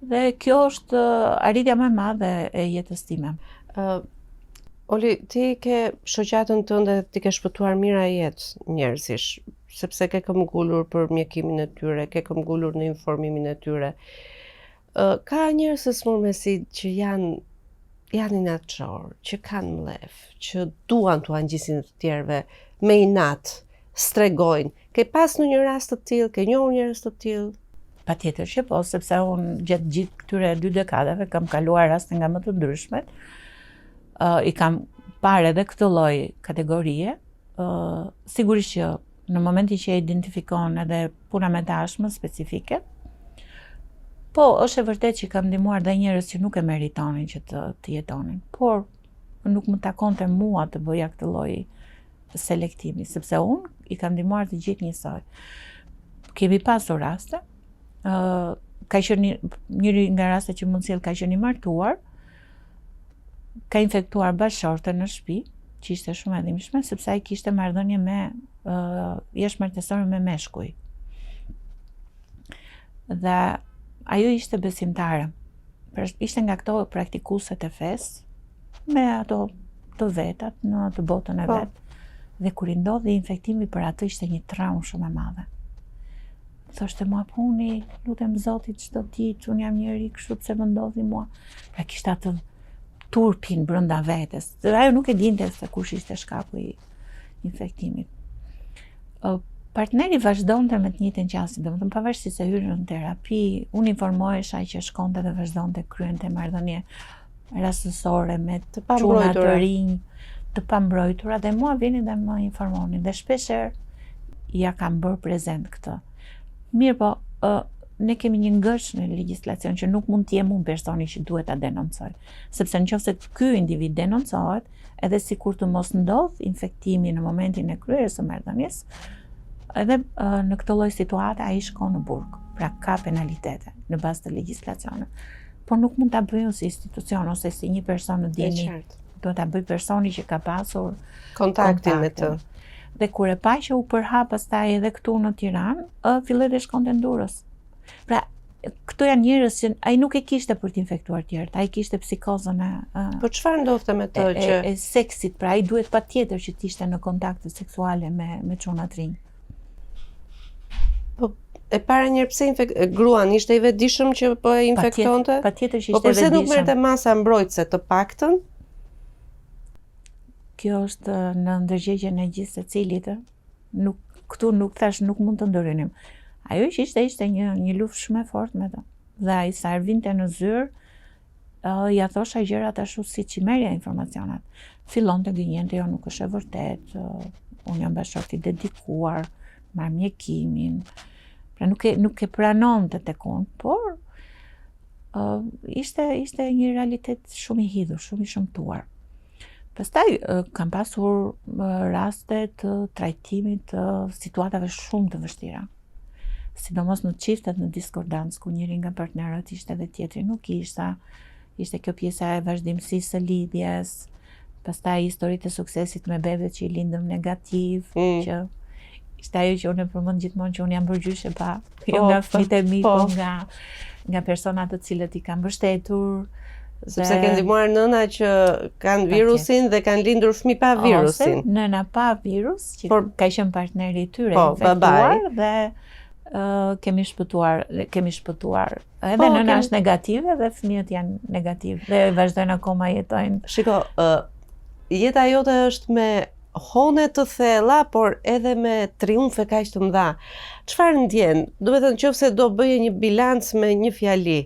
dhe kjo është arritja më e madhe e jetës time. Oli, ti ke shoqatën tënde, ti ke shpëtuar mira jetë njerëzish, sepse ke këmbgulur për mjekimin e tyre, ke këmbgulur në informimin e tyre. Ka njerëz së smurmësi që janë inatçor, që kanë mlef, që duan t'u angjisin të tjerëve me inat, stregojnë. Ke pas në një rast të tillë, ke njohur njerëz të tillë? Patjetër që po, sepse unë gjatë gjithë këtyre 2 dekadave kam kaluar raste nga më të ndryshmet. I kam parë edhe këtë lloj kategorie. Sigurisht që në momentin që e identifikon edhe puna me tashmë specifike, po është e vërtet që kam ndihmuar dhe njerëz që nuk e meritonin që të jetonin, por nuk më takonte mua të bëja këtë lloj selektimi, sepse unë i kam ndihmuar të gjithë njësoj. Kemi pasur raste, ka qenë njëri nga rastet që mund sjell ka qenë i martuar, ka infektuar bashkëshorten në shtëpi, që ishte shumë e dhimbshme, sepse ai kishte marrëdhënie me jashtëmartësore me meshkuj. Dhe ajo ishte besimtare. Ishte nga këto praktikueset e fesë, me ato të vetat në të botën e vet. Dhe kur i ndodhi infektimi, për atë ishte një traumë shumë e madhe. Thoshte mua, puni, lutem Zotit çdo ditë, unë jam njëri kështu, pse më ndodhi mua. Pra kishte atë turpin brenda vetes. Ajo nuk e dinte se kush ishte shkaku i infektimit. Partneri vazhdonte me të njëjtën qasje, domethënë pavarësisht se hyrë në terapi, unë informohesha që shkonte dhe vazhdonte kryente marrëdhënie rastësore me të çuna të rinj, të pambrojtura, dhe mua vinin dhe më informonin, dhe shpeshherë ja kam bërë prezent këtë. Mirë po, ne kemi një ngësh në legjislacion që nuk mund t'jem unë personi që duhet ta denoncoj. Sepse nëse ky individ denoncohet, edhe sikur të mos ndodh infektimi në momentin e kryerjes së marrëdhënies, edhe në këtë lloj situate ai shkon në burg. Pra ka penalitete në bazë të legjislacionit. Por nuk mund ta bëjë si institucion ose si një person në dieni. Do ta bëj personi që ka pasur kontaktin me të. Dhe kur e pa që u përhap pastaj edhe këtu në Tiranë, filloi të shkonte në Durrës. Pra këto janë njerëz që ai nuk e kishte për të infektuar tjerët, ai kishte psikozën Po çfarë ndodhte me të që e seksit, pra ai duhet patjetër që të ishte në kontakte seksuale me çuna të rinj. Po e para njëherë pse gruan ishte i vetëdijshëm që po e infektonte? Patjetër që ishte po vetëdijshëm. Po pse nuk merrte masa mbrojtëse të paktën? Kjo është në ndërgjegjen e gjithë secilit. Këtu nuk thash nuk mund të ndërhynim. Ajo që ishte një luftë shumë e fortë me të. Dhe ai sa vinte në zyrë, ja thosha gjërat ashtu siç i merrja informacionat. Fillonte gënjente, jo nuk është e vërtet, unë jam bashkëshort i dedikuar, marr mjekimin. Pra nuk e pranonte tek unë, por ishte një realitet shumë i hidhur, shumë i shëmtuar. Pastaj kam pasur raste të trajtimit të situatave shumë të vështira. Sidomos në çiftet në diskordancë, ku njëri nga partnerët ishte dhe tjetri nuk ishte. Ishte kjo pjesa e vazhdimësisë së lidhjes, pastaj historitë e suksesit me bebet që i lindëm negativ, që ishte ajo që unë e përmend gjithmonë që unë jam bërgjyshe pa, jo nga fëmijët e mi, po nga persona të cilët i kanë mbështetur. Sepse kanë ndihmuar nëna që kanë virusin dhe kanë lindur fëmijë pa virusin. Ose nëna pa virus, që ka qenë partneri i tyre infektuar dhe kemi shpëtuar. Edhe nëna është negative dhe fëmijët janë negativ dhe vazhdojnë akoma jetojnë. Shiko, jeta jote është me hone të thella, por edhe me triumfe kaq të mëdha. Çfarë ndjen? Do të thënë nëse do bëje një bilanc me një fjali,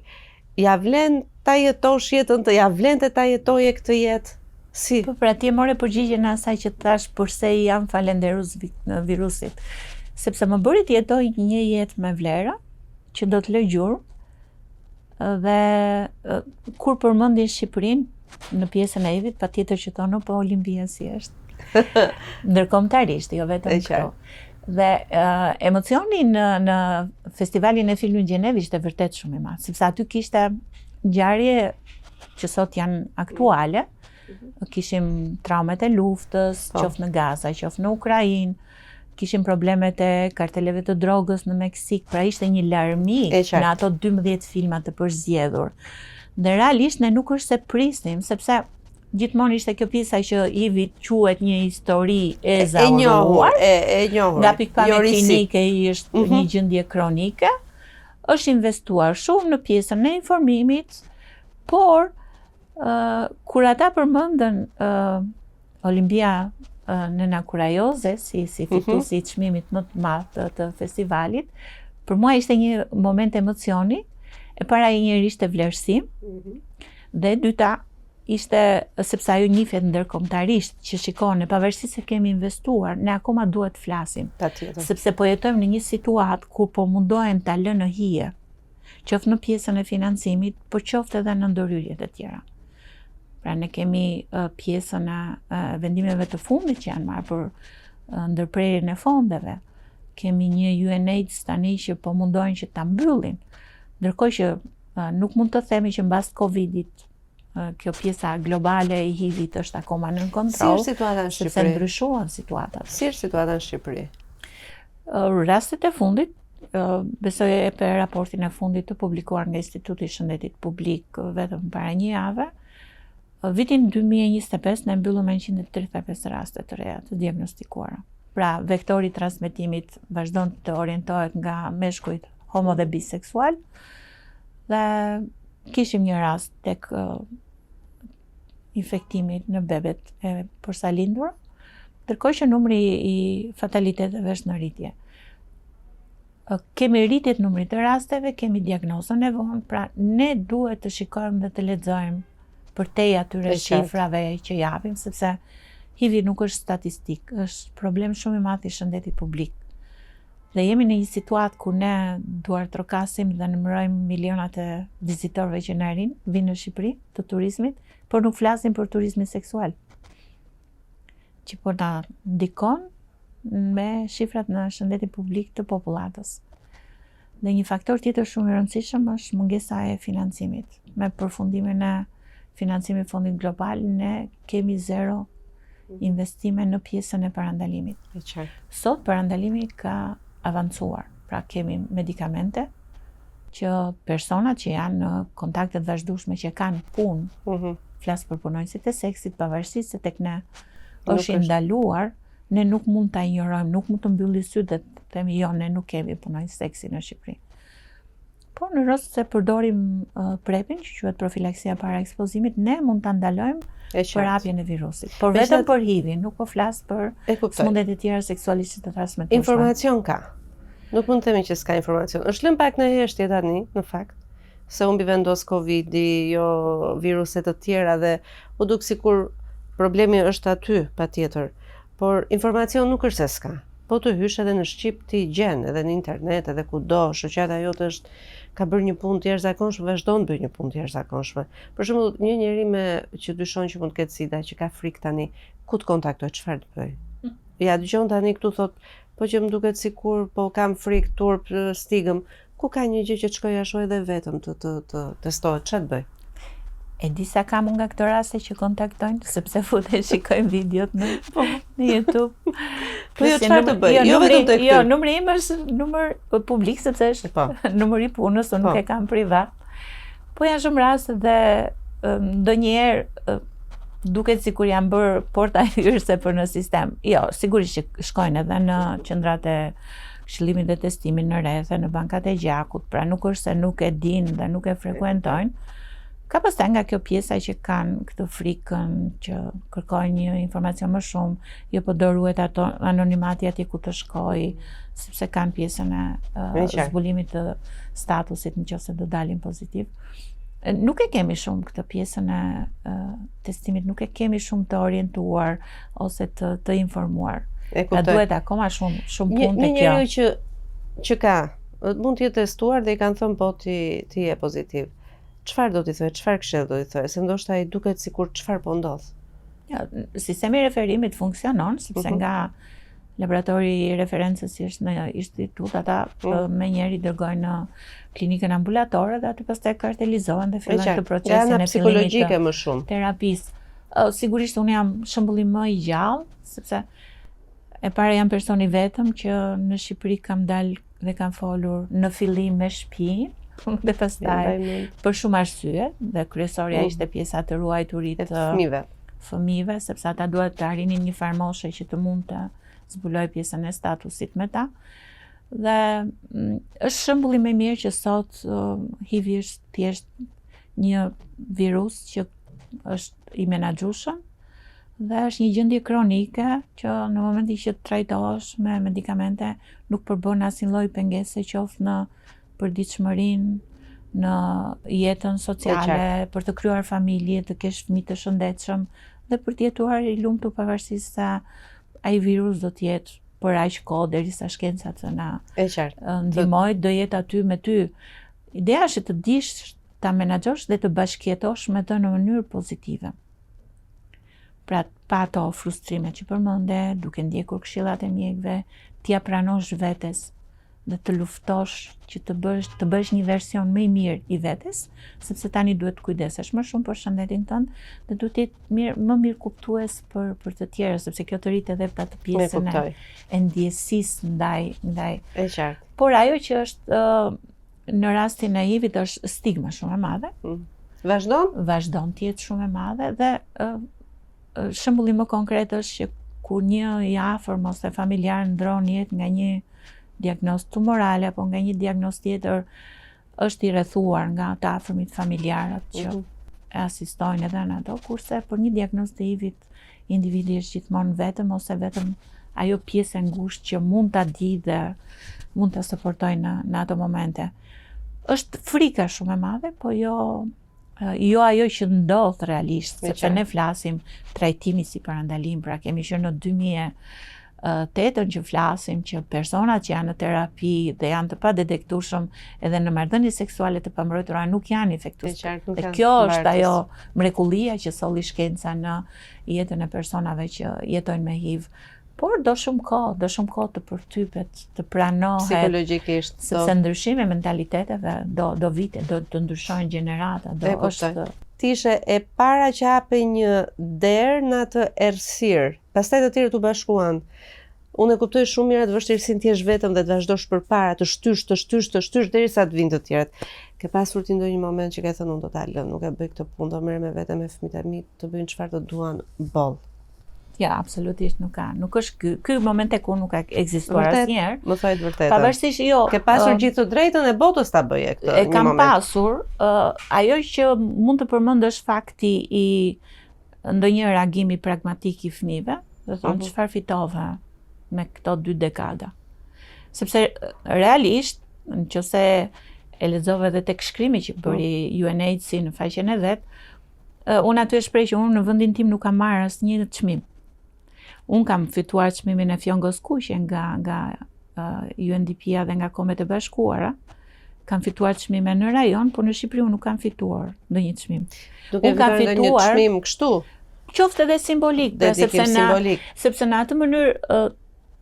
ja vlen ta jetosh jetën të, ja vlen ta jetoje këtë jetë? Si? Po pra ti e more përgjigjen e asaj që thash përse jam falenderus virusit. Sepse më bëri të jetoj një jetë me vlera, që do të lë gjurmë, dhe kur përmendin Shqipërinë në pjesën e Ivit, patjetër që thonë po Olimpia si është. Ndërkombëtarisht, jo vetëm këto. Dhe emocioni në festivalin e filmit Gjenev ishte vërtet shumë i madh, sepse aty kishte ngjarje që sot janë aktuale. Kishim traumet e luftës, qoftë në Gaza, qoftë në Ukrainë, kishim problemet e karteleve të drogës në Meksik, pra ishte një larmi në ato 12 filma të përzgjedhur. Dhe realisht ne nuk është se prisnim, sepse gjithmonë ishte kjo pjesa që Ivi quhet një histori e zahuruar, e njohur. Nga pikpamje klinike i është një gjendje kronike, është investuar shumë në pjesën e informimit, por kur ata përmendën Olimpia Nena Kurajoze si fituesi i çmimit më të madh të festivalit, për mua ishte një moment emocioni. E para i njëri ishte vlerësim, dhe dyta ishte sepse ajo njihet ndërkombëtarisht që shikoni, pavarësisht se kemi investuar, ne akoma duhet të flasim. Sepse po jetojmë në një situatë ku po mundohen ta lënë në hije, qoftë në pjesën e financimit, por qoftë edhe në ndërhyrjet e tjera. Pra ne kemi pjesën e vendimeve të fundit që janë marrë për ndërprerjen e fondeve. Kemi një UNAIDS tani që po mundohen që ta mbyllin. Ndërkohë që nuk mund të themi që mbas Covidit kjo pjesa globale e HIV-it është akoma nën kontroll. Si është situata në Shqipëri? Sepse ndryshuan situatat. Si është situata në Shqipëri? Rastet e fundit, besoj e për raportin e fundit të publikuar nga Instituti i Shëndetit Publik vetëm para një jave, vitin 2025 ne mbyllëm 135 raste të reja të diagnostikuara. Pra, vektori i transmetimit vazhdon të orientohet nga meshkujt homo dhe biseksual, dhe kishim një rast tek infektimit në bebet e përsa lindur, ndërkohë që numri i fataliteteve është në rritje. Kemi rritjet numrit të rasteve, kemi diagnozën e vonë, pra ne duhet të shikojmë dhe të lexojmë përtej atyre shifrave që japim, sepse HIV nuk është statistik, është problem shumë i madh i shëndetit publik. Dhe jemi në një situatë ku ne duar trokasim dhe numërojmë milionat e vizitorëve që na vinë në Shqipëri të turizmit, por nuk flasim për turizmin seksual, që po na ndikon me shifrat në shëndetin publik të popullatës. Dhe një faktor tjetër shumë i rëndësishëm është mungesa e financimit. Me përfundimin e financimit fondit global, ne kemi zero investime në pjesën e parandalimit. Sot parandalimi ka avancuar, pra kemi medikamente që personat që janë në kontaktet vazhdueshme që kanë punë, flas për punonjësit e seksit, pavarësisht se tek ne është ndaluar, ne nuk mund ta injorojmë, nuk mund të mbylli syt dhe të themi jo, ne nuk kemi punonjë seksi në Shqipëri. Por në rast se përdorim PrEP-in, që quhet profilaksia para ekspozimit, ne mund ta ndalojmë përhapjen e virusit. Por vetëm për HIV-in, nuk po flas për sëmundjet e tjera seksualisht të transmetueshme. Informacion ka. Nuk mund të themi që s'ka informacion. Është lënë pak në heshtje tani, në fakt, se unë vendos Covid-i, jo viruse të tjera dhe u duk sikur problemi është aty, patjetër. Por informacion nuk është se s'ka. Po të hysh edhe në Shqip ti gjen, edhe në internet, edhe kudo, shoqata jote ka bërë një punë të jashtëzakonshme, vazhdon të bëjë një punë të jashtëzakonshme. Për shembull, një njeri që dyshon që mund të ketë sida, që ka frikë tani, ku të kontaktoj, çfarë të bëj? Ja dëgjon tani këtu thot, po që më duket sikur po kam frikë, turp, stigëm, ku ka një gjë që të shkoj ashtu edhe vetëm të testohet, çfarë të bëj? E di sa kam nga këto raste që kontaktojnë, sepse futen shikojnë videot në YouTube. Po jo çfarë të bëj? Jo vetëm tek ty. Jo, numri im është numër publik sepse është numri i punës, unë nuk e kam privat. Po janë shumë raste dhe ndonjëherë duket sikur janë bërë porta hyrëse për në sistem. Jo, sigurisht që shkojnë edhe në qendrat e këshillimit dhe testimit në rrethe, në bankat e gjakut, pra nuk është se nuk e dinë dhe nuk e frekuentojnë. Ka pastaj nga kjo pjesa që kanë këtë frikën që kërkojnë një informacion më shumë, jo po do ruhet ato anonimati atje ku të shkoj, sepse kanë pjesën e zbulimit të statusit nëse do dalin pozitiv. Nuk e kemi shumë këtë pjesën e testimit, nuk e kemi shumë të orientuar ose të informuar. Pra duhet akoma shumë punë te kjo. Një njeri që ka, mund të jetë testuar dhe i kanë thënë po ti je pozitiv. Çfarë do t'i thotë, çfarë këshill do t'i thotë, se ndoshta ai duket sikur çfarë po ndodh. Ja, sistemi i referimit funksionon, sepse nga laboratori i referencës që është në institut, ata me njëri dërgojnë në klinikën ambulatore dhe aty pastaj kartelizohen dhe fillojnë të procesin e psikologjike më shumë. Terapisë. Sigurisht unë jam shembulli më i gjallë, sepse e para jam person i vetëm që në Shqipëri kam dalë dhe kam folur në fillim me shtëpinë. Dhe pastaj për shumë arsye dhe kryesorja ishte pjesa të ruajturit të fëmijëve, sepse ata duhet të arrinin një farë moshe që të mund të zbuloj pjesën e statusit me ta. Dhe është shembulli më i mirë që sot HIV është thjesht një virus që është i menaxhueshëm dhe është një gjendje kronike që në momentin që trajtohesh me medikamente nuk përbën asnjë lloj pengese qoftë në përditshmërinë, në jetën sociale, për të krijuar familje, të kesh fëmijë të shëndetshëm dhe për të jetuar i lumtur pavarësisht se ai virus do të jetë për aq kohë derisa shkenca të na ndihmojë, do jetë aty me ty. Ideja është të dish ta menaxhosh dhe të bashkëjetosh me të në mënyrë pozitive. Pra pa ato frustrime që përmende, duke ndjekur këshillat e mjekëve, t'ia pranosh vetes dhe të luftosh që të bësh një version më i mirë i vetes, sepse tani duhet të kujdesesh më shumë për shëndetin tënd dhe duhet të jetë më mirë kuptues për të tjerë, sepse kjo të rrit edhe për atë pjesën e ndjesisë ndaj. E qartë. Por ajo që është në rastin e HIV-it është stigma shumë e madhe. Vazhdon të jetë shumë e madhe dhe shembulli më konkret është që kur një i afërm ose familjar ndron jetë nga një diagnozë tumorale apo nga një diagnozë tjetër, është i rrethuar nga të afërmit familjarët që e asistojnë edhe në ato, kurse për një diagnozë të HIV-it individi është gjithmonë vetëm ose vetëm ajo pjesë e ngushtë që mund ta di dhe mund ta suportojë në ato momente. Është frika shumë e madhe, po jo ajo që ndodh realisht, sepse ne flasim trajtimi si parandalim, pra kemi qenë në 2008 që flasim që personat që janë në terapi dhe janë të padetektueshëm edhe në marrëdhënie seksuale të pambrojtura nuk janë infektues. Dhe kjo është ajo mrekullia që solli shkenca në jetën e personave që jetojnë me HIV. Por do shumë kohë të përtypet, të pranohet psikologjikisht. Sepse ndryshime mentaliteteve do vite, do të ndryshojnë gjenerata, Ti ishe e para që hape një derë në atë errësirë. Pastaj të tjerët u bashkuan. Unë e kuptoj shumë mirë atë vështirësinë ti jesh vetëm dhe të vazhdosh përpara, të shtysh derisa të vinë të tjerët. Ke pasur ti ndonjë moment që ke thënë unë do ta lëm, nuk e bëj këtë punë, do merrem me vete me fëmijët e mi, të bëjnë çfarë të duan boll. Ja, absolutisht nuk ka. Nuk është ky moment tek unë nuk ka ekzistuar asnjëherë. Më thuaj të vërtetën. Pavarësisht ke pasur gjithë të drejtën e botës ta bëje këtë. E kam pasur, ajo që mund të përmendësh fakti i ndonjë reagimi pragmatik i fëmijëve, do thonë çfarë fitove me këto 2 dekada. Sepse realisht, nëse e lexova edhe tek shkrimi që bëri UNAIDS në faqen e vet, unë aty e shpreh që unë në vendin tim nuk kam marrë asnjë çmim. Unë kam fituar çmimin e Fjongës Kuqe nga UNDP-a dhe nga Kombet e Bashkuara. Kam fituar çmime në rajon, por në Shqipëri unë nuk kam fituar ndonjë çmim. Unë kam fituar një çmim kështu. Qoftë edhe simbolik, sepse në atë mënyrë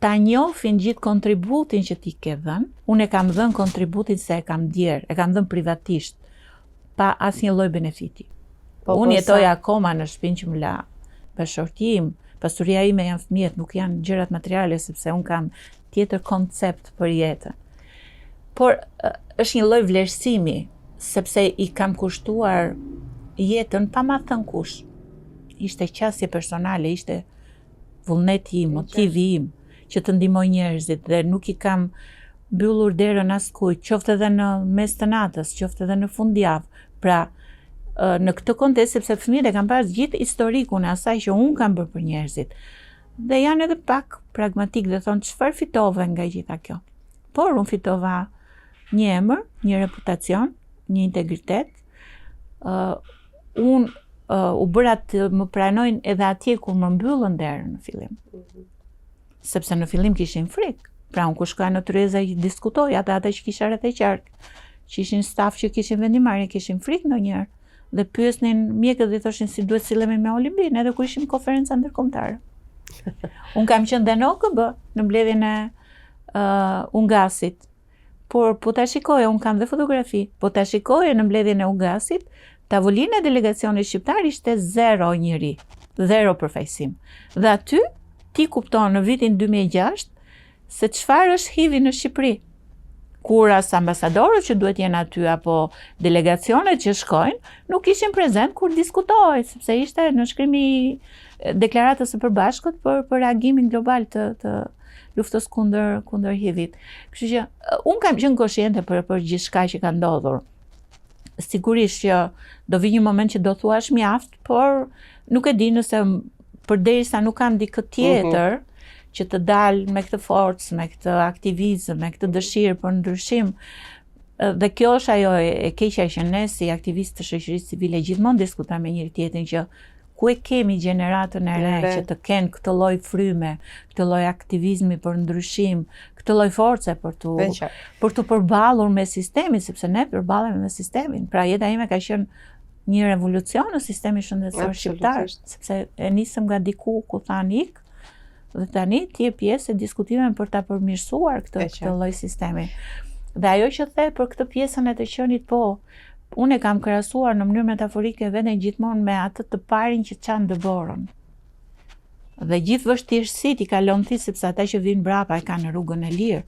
ta njohin gjithë kontributin që ti ke dhënë. Unë e kam dhënë kontributin se e kam djerë, e kam dhënë privatisht, pa asnjë lloj benefiti. Unë jetoj akoma në shtëpinë që më la bashorti im, pasuria ime janë fëmijët, nuk janë gjërat materiale, sepse unë kam tjetër koncept për jetën. Por është një lloj vlerësimi, sepse i kam kushtuar jetën pa ma thënë kush. Ishte qasje personale, ishte vullneti im, motivi im, që të ndihmoj njerëzit dhe nuk i kam mbyllur derën askujt, qoftë edhe në mes të natës, qoftë edhe në fundjavë. Pra, në këtë kontekst, sepse fëmijët e kanë pas gjithë historikun e asaj që unë kam bërë për njerëzit. Dhe janë edhe pak pragmatik dhe thonë çfarë fitove nga gjitha kjo. Por unë fitova një emër, një reputacion, një integritet. Unë u bëra të më pranojnë edhe atje ku më mbyllën derën në fillim. Sepse në fillim kishin frikë. Pra unë kur shkoja në Tryeza i diskutoja ata që kisha rreth e qark, që ishin staf që kishin vendimarrje, kishin frikë ndonjëherë. Dhe pyesnin mjekët dhe thoshin si duhet silemi me Olimpin, edhe kur ishim konferenca ndërkombëtare. Unë kam qenë dhe në OKB, në mbledhjen e Ungasit. Por po ta shikoja, unë kam dhe fotografi, po ta shikoja në mbledhjen e Ungasit, tavolina e delegacionit shqiptar ishte 0 njeri, 0 përfaqësim. Dhe aty ti kupton në vitin 2006 se çfarë është HIV-i në Shqipëri. Kur as ambasadorët që duhet jenë aty apo delegacionet që shkojnë, nuk ishin prezent kur diskutohej, sepse ishte në shkrimi deklaratës së përbashkët për reagimin global të luftës kundër HIV-it. Kështu që unë kam qenë konsciente për gjithçka që ka ndodhur. Sigurisht që do vi një moment që do thuash mjaft, por nuk e di nëse përderisa nuk kam dikë tjetër që të dalë me këtë forcë, me këtë aktivizëm, me këtë dëshirë për ndryshim. Dhe kjo është ajo e keqja që ne si aktivistë të shoqërisë civile gjithmonë diskutojmë me njëri tjetrin që ku e kemi gjeneratën e re që të kenë këtë lloj fryme, këtë lloj aktivizmi për ndryshim, këtë lloj force për të përballur me sistemin, sepse ne përballemi me sistemin. Pra jeta ime ka qenë një revolucion në sistemin shëndetësor shqiptar, sepse e nisëm nga diku ku thanë ik, dhe tani ti je pjesë e diskutimeve për ta përmirësuar këtë lloj sistemi. Dhe ajo që the për këtë pjesën e të qenit, po, unë e kam krahasuar në mënyrë metaforike veten gjithmonë me atë të parin që çan dëborën. Dhe gjithë vështirësitë i kalon ti sepse ata që vinë brapa e kanë rrugën e lirë,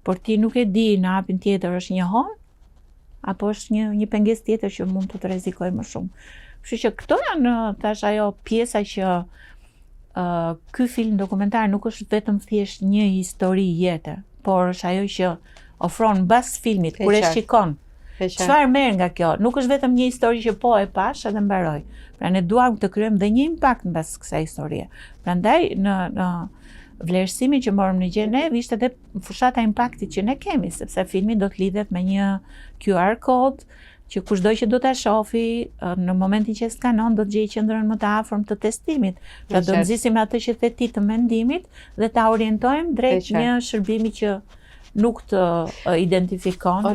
por ti nuk e di në hapin tjetër është një hon apo është një pengesë tjetër që mund të rrezikojë më shumë. Kështu që këto janë tash ajo pjesa që ky film dokumentar nuk është vetëm thjesht një histori jete, por është ajo që ofron mbas filmit, kur e shikon. Çfarë merr nga kjo? Nuk është vetëm një histori që po e pash edhe mbaroj. Pra ne duam të krijojmë dhe një impakt mbas kësaj historie. Prandaj në vlerësimin që morëm në Gjenev ishte edhe fushata e impaktit që ne kemi, sepse filmi do të lidhet me një QR kod që kushdo që do ta shofi në momentin që skanon do të gjejë qendrën më të afërm të testimit. Pra do nxisim atë që the ti të mendimit dhe ta orientojmë drejt një shërbimi që nuk të identifikon.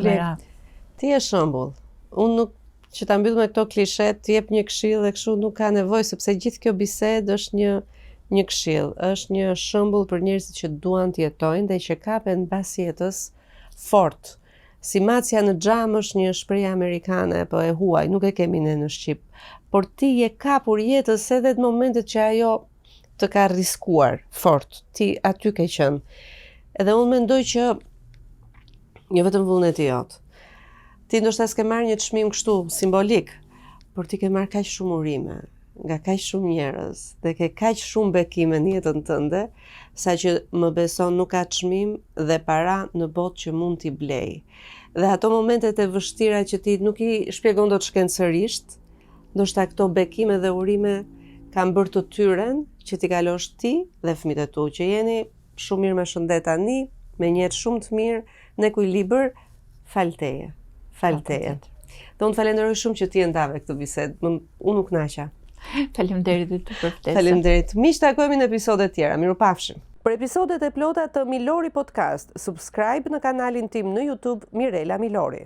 Ti je shembull. Unë nuk që ta mbyll me këto klishe, të jep një këshill dhe kështu nuk ka nevojë sepse gjithë kjo bisedë është një këshill, është një shembull për njerëzit që duan të jetojnë dhe që kapen mbas jetës fort. Si macja në xham është një shprehje amerikane, po e huaj, nuk e kemi ne në shqip. Por ti je kapur jetës edhe në momentet që ajo të ka riskuar fort, ti aty ke qenë. Edhe unë mendoj që jo vetëm vullneti jot. Ti ndoshta s'ke marrë një çmim kështu simbolik, por ti ke marrë kaq shumë urime nga kaq shumë njerëz dhe ke kaq shumë bekime në jetën tënde, saqë më beson nuk ka çmim dhe para në botë që mund t'i blej. Dhe ato momentet e vështira që ti nuk i shpjegon dot shkencërisht, ndoshta këto bekime dhe urime kanë bërë të tyren që t'i kalosh ti dhe fëmijët e tu, që jeni shumë mirë me shëndet tani, me një jetë shumë të mirë, në ekuilibër, falteje. Falteje. Dhe unë falenderoj shumë që ti e ndave këtë bisedë, unë nuk naqa. Faleminderit të për ftesën. Faleminderit. Miq, takojmë në episode tjera. Mirupafshim. Për episodet e plota të Milori Podcast, subscribe në kanalin tim në YouTube Mirela Milori.